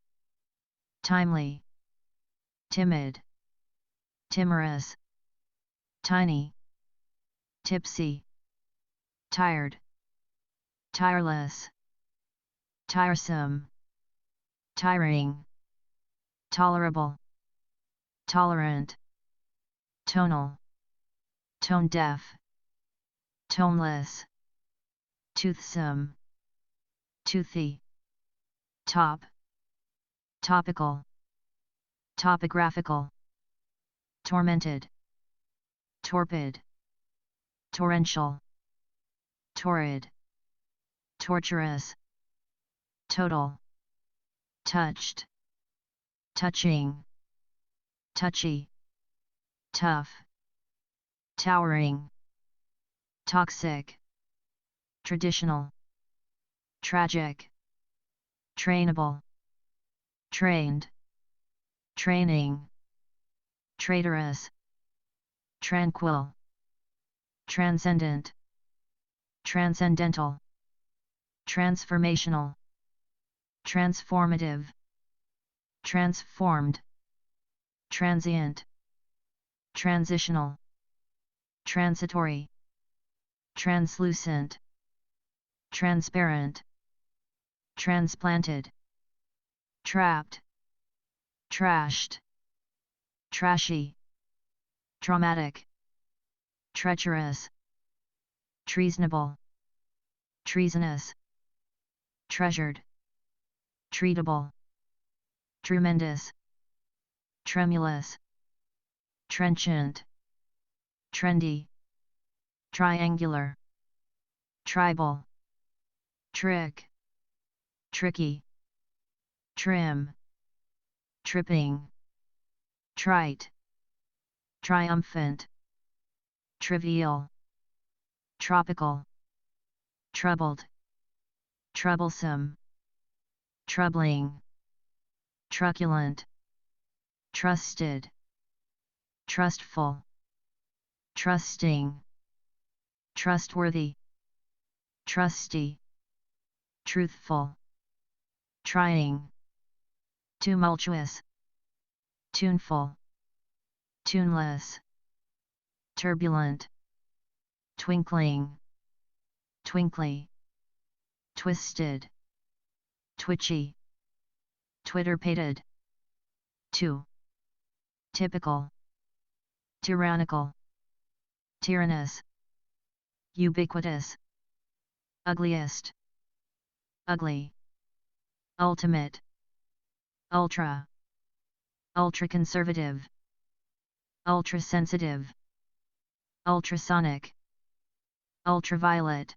timely, timid, timorous, tiny, tipsy, tired, tireless, tiresome, tiring, tolerable, tolerant, tonal, tone-deaf, toneless, toothsome, toothy, top, topical, topographical, tormented, torpid, torrential, torrid, torturous, total, touched, touching, touchy, tough, towering, toxic, traditional, tragic, trainable, trained, training, traitorous, tranquil, transcendent, transcendental, transformational, transformative, transformed, transient, transitional, transitory, translucent, transparent, transplanted, trapped, trashed, trashy, traumatic, treacherous, treasonable, treasonous, treasured, treatable, tremendous, tremulous, trenchant, trendy, triangular, tribal, trick, tricky, trim, tripping, trite, triumphant, trivial, tropical, troubled, troublesome, troubling, truculent, trusted, trustful, trusting, trustworthy, trusty, truthful, trying, tumultuous, tuneful, tuneless, turbulent, twinkling, twinkly, twisted, twitchy, twitterpated, too, typical, tyrannical, tyrannous, ubiquitous, ugliest, ugly, ultimate, ultra, ultra-conservative, ultra-sensitive, ultrasonic, ultraviolet,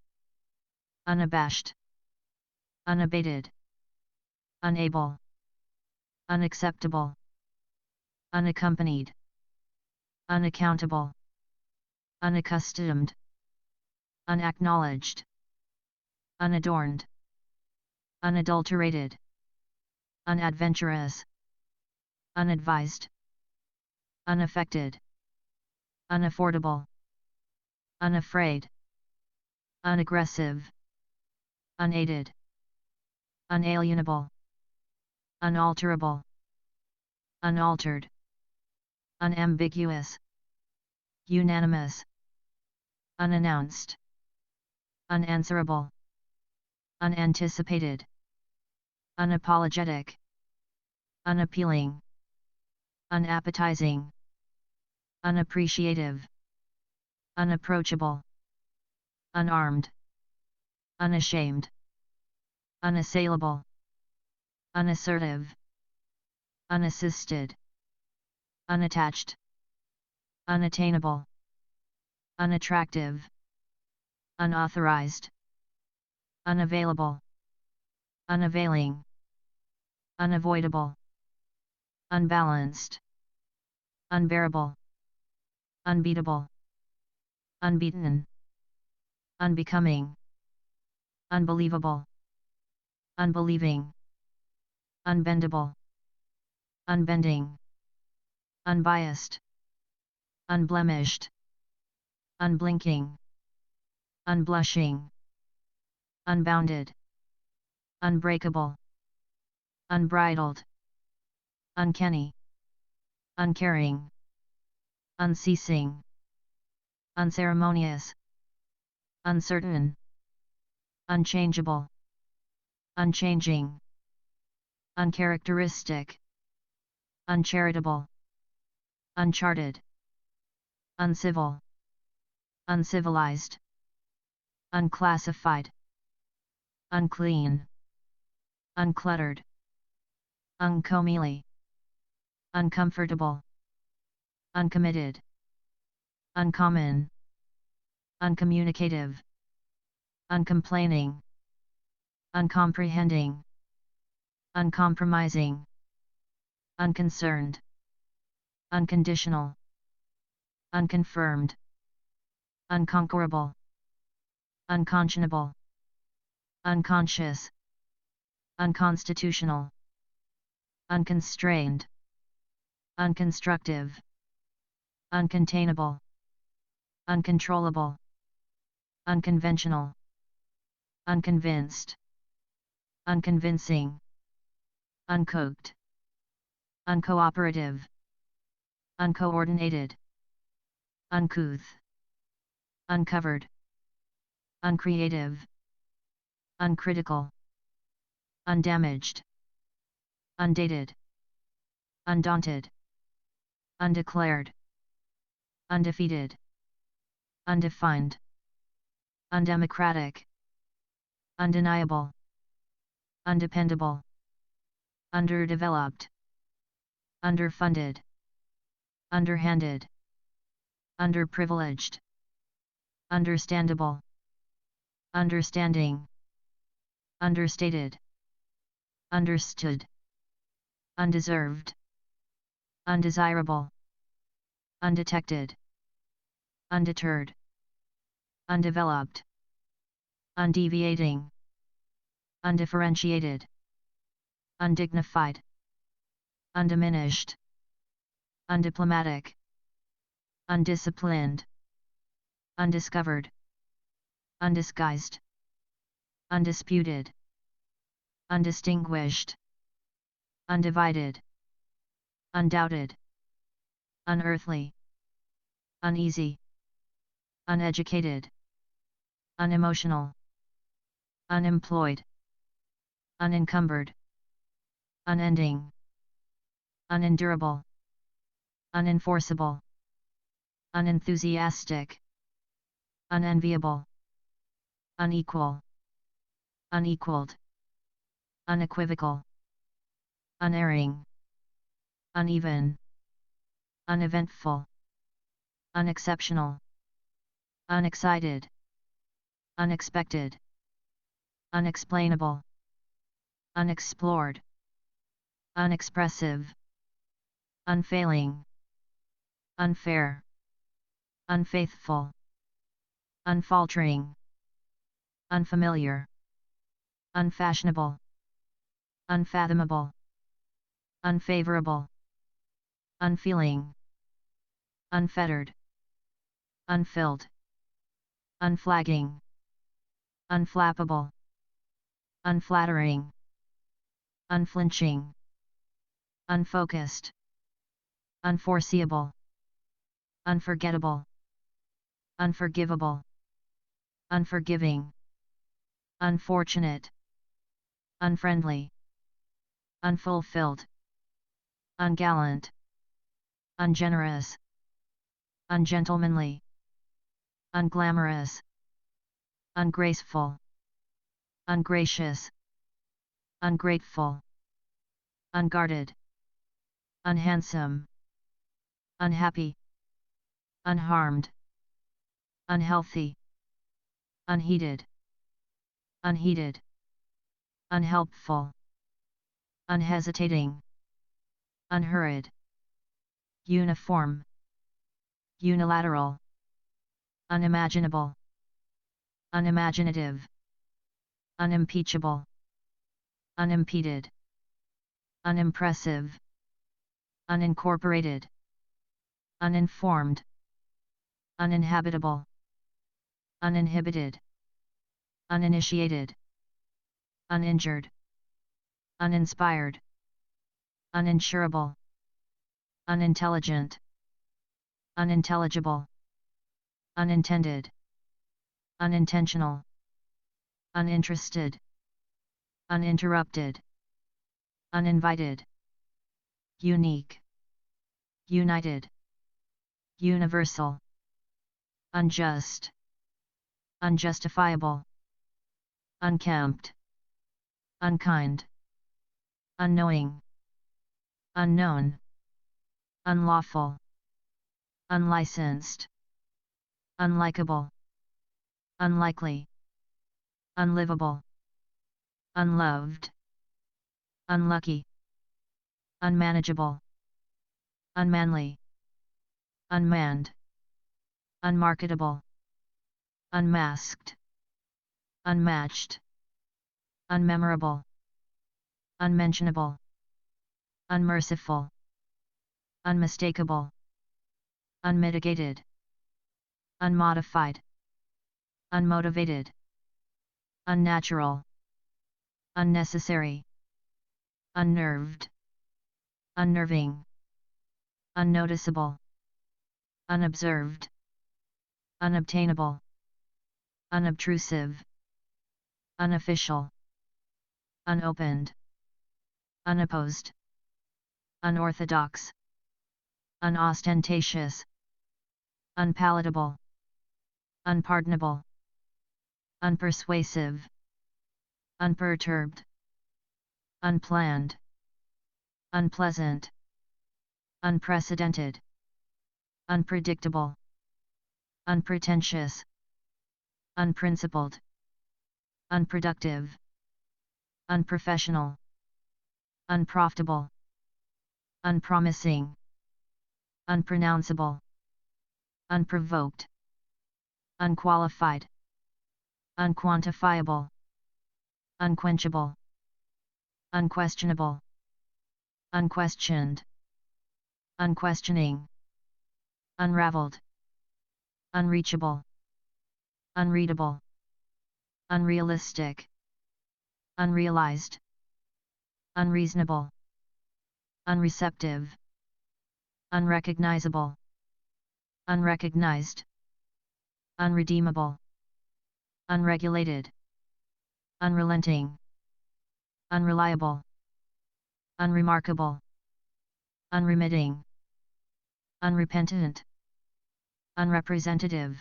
unabashed, unabated, unable, unacceptable, unaccompanied, unaccountable, unaccustomed, unacknowledged, unadorned, unadulterated, unadventurous, unadvised, unaffected, unaffordable, unafraid, unaggressive, unaided, unalienable, unalterable, unaltered, unambiguous, unanimous, unannounced, unanswerable, unanticipated, unapologetic, unappealing, unappetizing, unappreciative, unapproachable, unarmed, unashamed, unassailable, unassertive, unassisted, unattached, unattainable, unattractive, unauthorized, unavailable, unavailing, unavoidable, unbalanced, unbearable, unbeatable, unbeaten, unbecoming, unbelievable, unbelieving, unbendable, unbending, unbiased, unblemished, unblinking, unblushing, unbounded, unbreakable, unbridled, uncanny, uncaring, unceasing, unceremonious, uncertain, unchangeable, unchanging, uncharacteristic, uncharitable, uncharted, uncivil, uncivilized, unclassified, unclean, uncluttered, uncomely, uncomfortable, uncommitted, uncommon, uncommunicative, uncomplaining, uncomprehending, uncompromising, unconcerned, unconditional, unconfirmed, unconquerable, unconscionable, unconscious, unconstitutional, unconstrained, unconstructive, uncontainable, uncontrollable, unconventional, unconvinced, unconvincing, uncooked, uncooperative, uncoordinated, uncouth, uncovered, uncreative, uncritical, undamaged, undated, undaunted, undeclared, undefeated, undefined, undemocratic, undeniable, undependable, underdeveloped, underfunded, underhanded, underprivileged, understandable, understanding, understated, understood, undeserved, undesirable, undetected, undeterred, undeveloped, undeviating, undifferentiated, undignified, undiminished, undiplomatic, undisciplined, undiscovered, undisguised, undisputed, undistinguished, undivided, undoubted, unearthly, uneasy, uneducated, unemotional, unemployed, unencumbered, unending, unendurable, unenforceable, unenthusiastic, unenviable, unequal, unequaled, unequivocal, unerring, uneven, uneventful, unexceptional, unexcited, unexpected, unexplainable, unexplored, unexpressive, unfailing, unfair, unfaithful, unfaltering, unfamiliar, unfashionable, unfathomable, unfavorable, unfeeling, unfettered, unfilled, unflagging, unflappable, unflattering, unflinching, unfocused, unforeseeable, unforgettable, unforgivable, unforgiving, unfortunate, unfriendly, unfulfilled, ungallant, ungenerous, ungentlemanly, unglamorous, ungraceful, ungracious, ungrateful, unguarded, unhandsome, unhappy, unharmed, unhealthy, unheeded, unheated, unhelpful, unhesitating, unhurried, uniform, unilateral, unimaginable, unimaginative, unimpeachable, unimpeded, unimpressive, unincorporated, uninformed, uninhabitable, uninhibited, uninitiated, uninjured, uninspired, uninsurable, unintelligent, unintelligible, unintended, unintentional, uninterested, uninterrupted, uninvited, unique, united, universal, unjust, unjustifiable, unkempt, unkind, unknowing, unknown, unlawful, unlicensed, unlikable, unlikely, unlivable, unloved, unlucky, unmanageable, unmanly, unmanned, unmarketable, unmasked, unmatched, unmemorable, unmentionable, unmerciful, unmistakable, unmitigated, unmodified, unmotivated, unnatural, unnecessary, unnerved, unnerving, unnoticeable, unobserved, unobtainable, unobtrusive, unofficial, unopened, unopposed, unorthodox, unostentatious, unpalatable, unpardonable, unpersuasive, unperturbed, unplanned, unpleasant, unprecedented, unpredictable, unpretentious, unprincipled, unproductive, unprofessional, unprofitable, unpromising, unpronounceable, unprovoked, unqualified, unquantifiable, unquenchable, unquestionable, unquestioned, unquestioning, unraveled, unreachable, unreadable, unrealistic, unrealized, unreasonable, unreceptive, unrecognizable, unrecognized, unredeemable, unregulated, unrelenting, unreliable, unremarkable, unremitting, unrepentant, unrepresentative,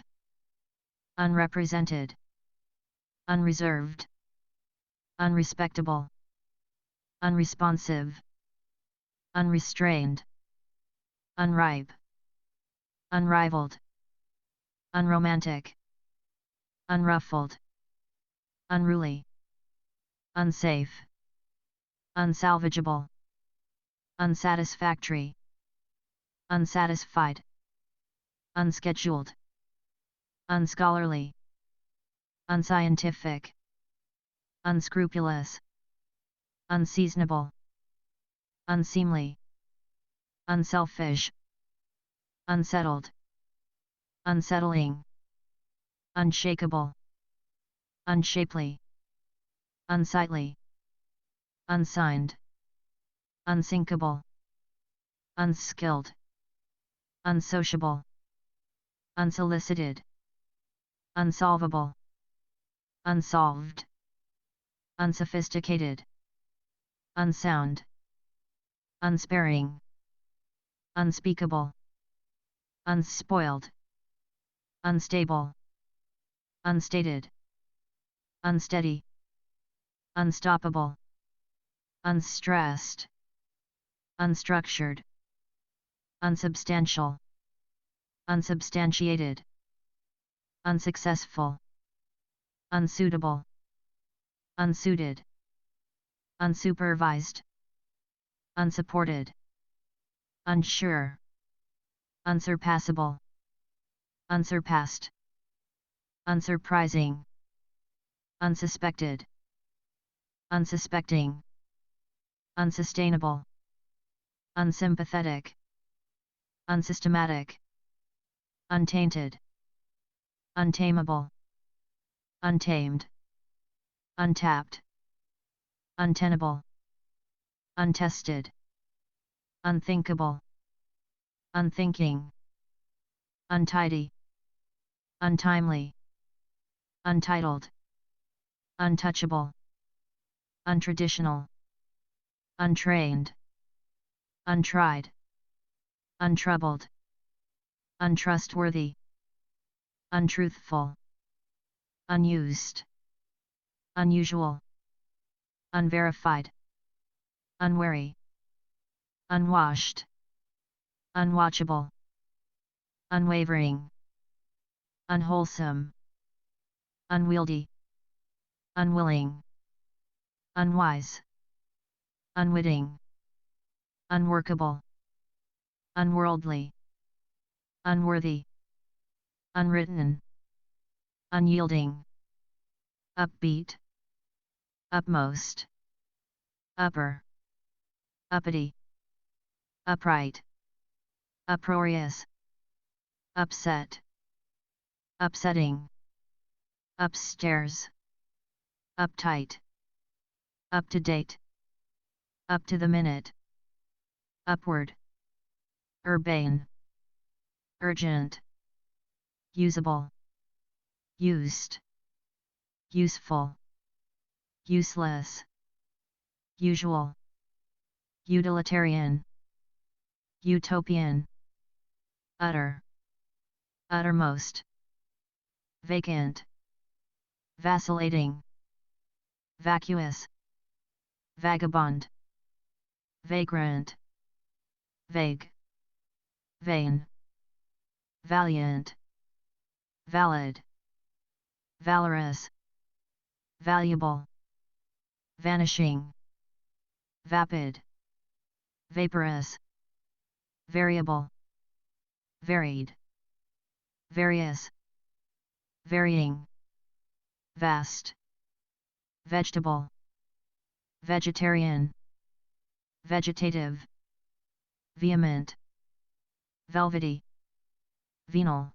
unrepresented, unreserved, unrespectable, unresponsive, unrestrained, unripe, unrivaled, unromantic, unruffled, unruly, unsafe, unsalvageable, unsatisfactory, unsatisfied, unscheduled, unscholarly, unscientific, unscrupulous, unseasonable, unseemly, unselfish, unsettled, unsettling, unshakable, unshapely, unsightly, unsigned, unsinkable, unskilled, unsociable, unsolicited, unsolvable, unsolved, unsophisticated, unsound, unsparing, unspeakable, unspoiled, unstable, unstated, unsteady, unstoppable, unstressed, unstructured, unsubstantial, unsubstantiated, unsuccessful, unsuitable, unsuited, unsupervised, unsupported, unsure, unsurpassable, unsurpassed, unsurprising, unsuspected, unsuspecting, unsustainable, unsympathetic, unsystematic, untainted, untamable, untamed, untapped, untenable, untested, unthinkable, unthinking, untidy, untimely, untitled, untouchable, untraditional, untrained, untried, untroubled, untrustworthy, untruthful, unused, unusual, unverified, unwary, unwashed, unwatchable, unwavering, unwholesome, unwieldy, unwilling, unwise, unwitting, unworkable, unworldly, unworthy, unwritten, unyielding, upbeat, upmost, upper, uppity, upright, uproarious, upset, upsetting, upstairs, uptight, up to date, up to the minute, upward, urbane, urgent, usable, used, useful, useless, usual, utilitarian, utopian, utter, uttermost, vacant, vacillating, vacuous, vagabond, vagrant, vague, vain, valiant, valid, valorous, valuable, vanishing, vapid, vaporous, variable, varied, various, varying, vast, vegetable, vegetarian, vegetative, vehement, velvety, venal,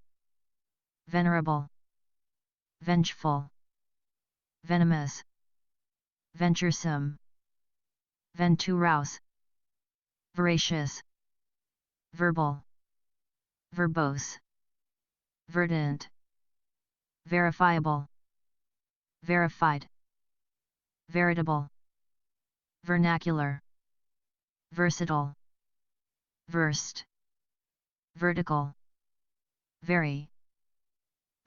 venerable, vengeful, venomous, venturesome, venturous, voracious, verbal, verbose, verdant, verifiable, verified, veritable, vernacular, versatile, versed, vertical, very,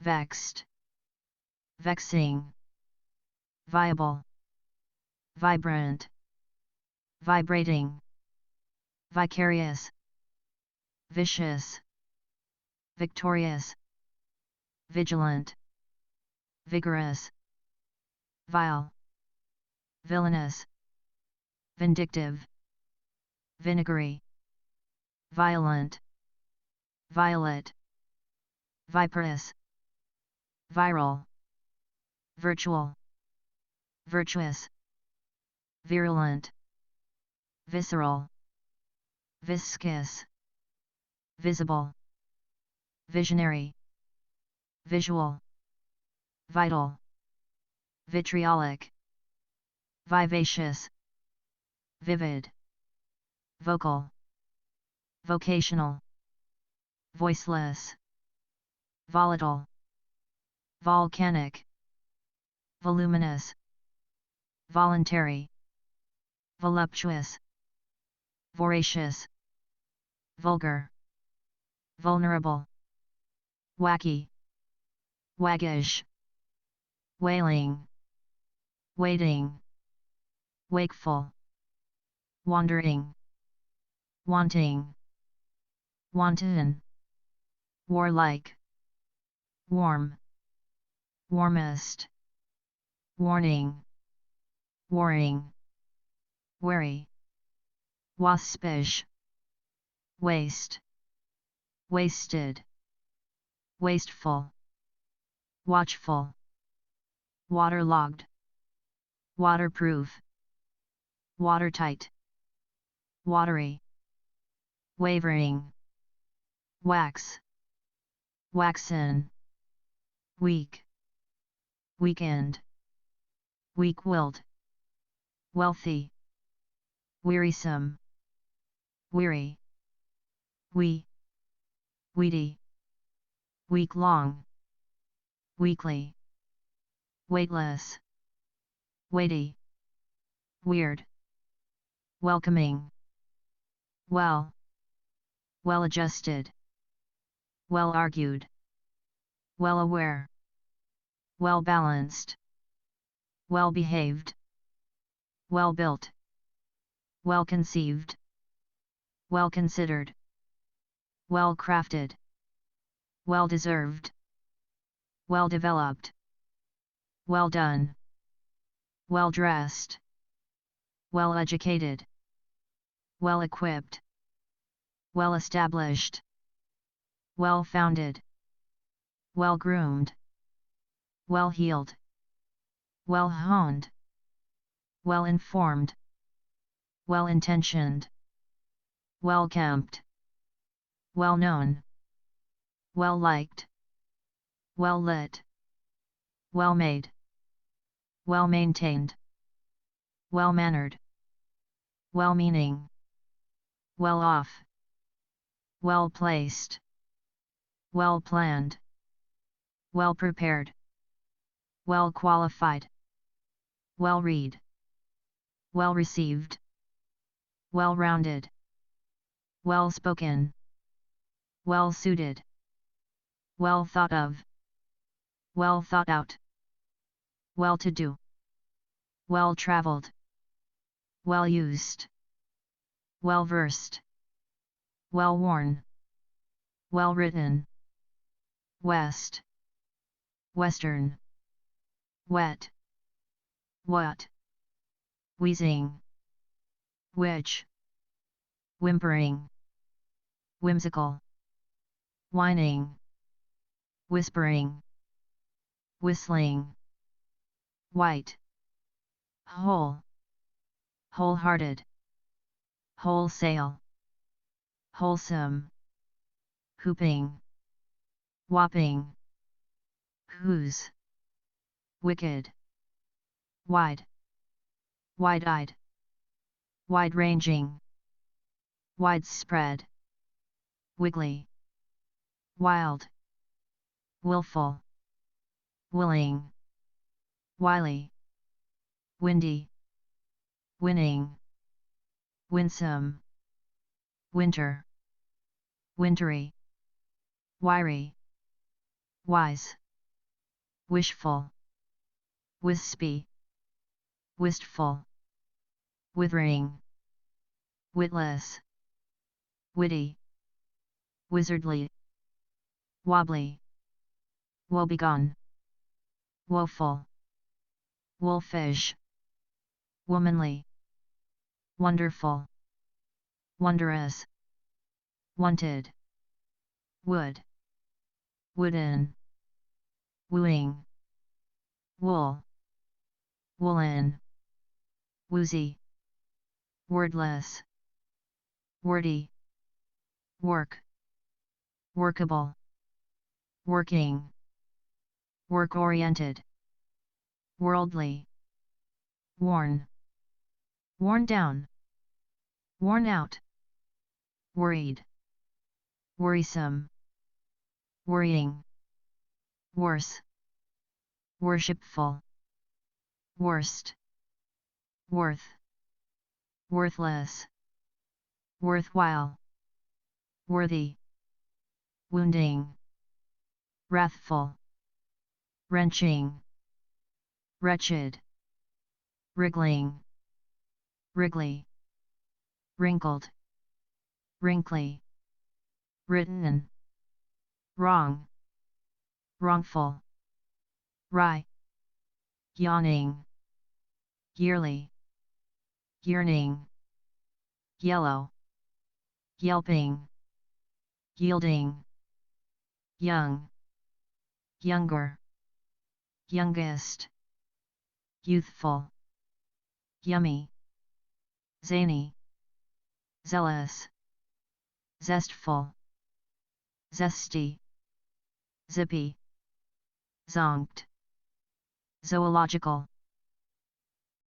vexed, vexing, viable, vibrant, vibrating, vicarious, vicious, victorious, vigilant, vigorous, vile, villainous, vindictive, vinegary, violent, violet, viperous, viral, virtual, virtuous, virulent, visceral, viscous, visible, visionary, visual, vital, vitriolic, vivacious, vivid, vocal, vocational, voiceless, volatile, volcanic, voluminous, voluntary, voluptuous, voracious, vulgar, vulnerable, wacky, waggish, wailing, waiting, wakeful, wandering, wanting, wanton, warlike, warm, warmest, warning, warring, wary, waspish, waste, wasted, wasteful, watchful, waterlogged, waterproof, watertight, watery, wavering, wax, waxen, weak, weekend, weak-willed, wealthy, wearisome, weary, weedy, week-long, weekly, weightless, weighty, weird, welcoming, well, well-adjusted, well-argued, well-aware, well-balanced, well-behaved, well-built, well-conceived, well-considered, well-crafted, well-deserved, well developed, well done, well dressed, well educated, well equipped, well established, well founded, well groomed, well heeled, well honed, well informed, well intentioned, well kempt, well known, well liked, well lit, well made, well maintained, well mannered, well meaning, well off, well placed, well planned, well prepared, well qualified, well read, well received, well rounded, well spoken, well suited, well thought of, well thought out, well to do, well traveled, well used, well versed, well worn, well written, west, western, wet, what, wheezing, which, whimpering, whimsical, whining, whispering, whistling, white, whole, wholehearted, wholesale, wholesome, hooping, whopping, whose, wicked, wide, wide-eyed, wide-ranging, widespread, wiggly, wild, willful, willing, wily, windy, winning, winsome, winter, wintry, wiry, wise, wishful, wispy, wistful, withering, witless, witty, wizardly, wobbly, woebegone, woeful, wolfish, womanly, wonderful, wondrous, wanted, wood, wooden, wooing, wool, woolen, woozy, wordless, wordy, work, workable, working, work-oriented, worldly, worn, worn down, worn out, worried, worrisome, worrying, worse, worshipful, worst, worth, worthless, worthwhile, worthy, wounding, wrathful, wrenching, wretched, wriggling, wriggly, wrinkled, wrinkly, written, wrong, wrongful, wry, yawning, yearly, yearning, yellow, yelping, yielding, young, younger, youngest, youthful, yummy, zany, zealous, zestful, zesty, zippy, zonked, zoological,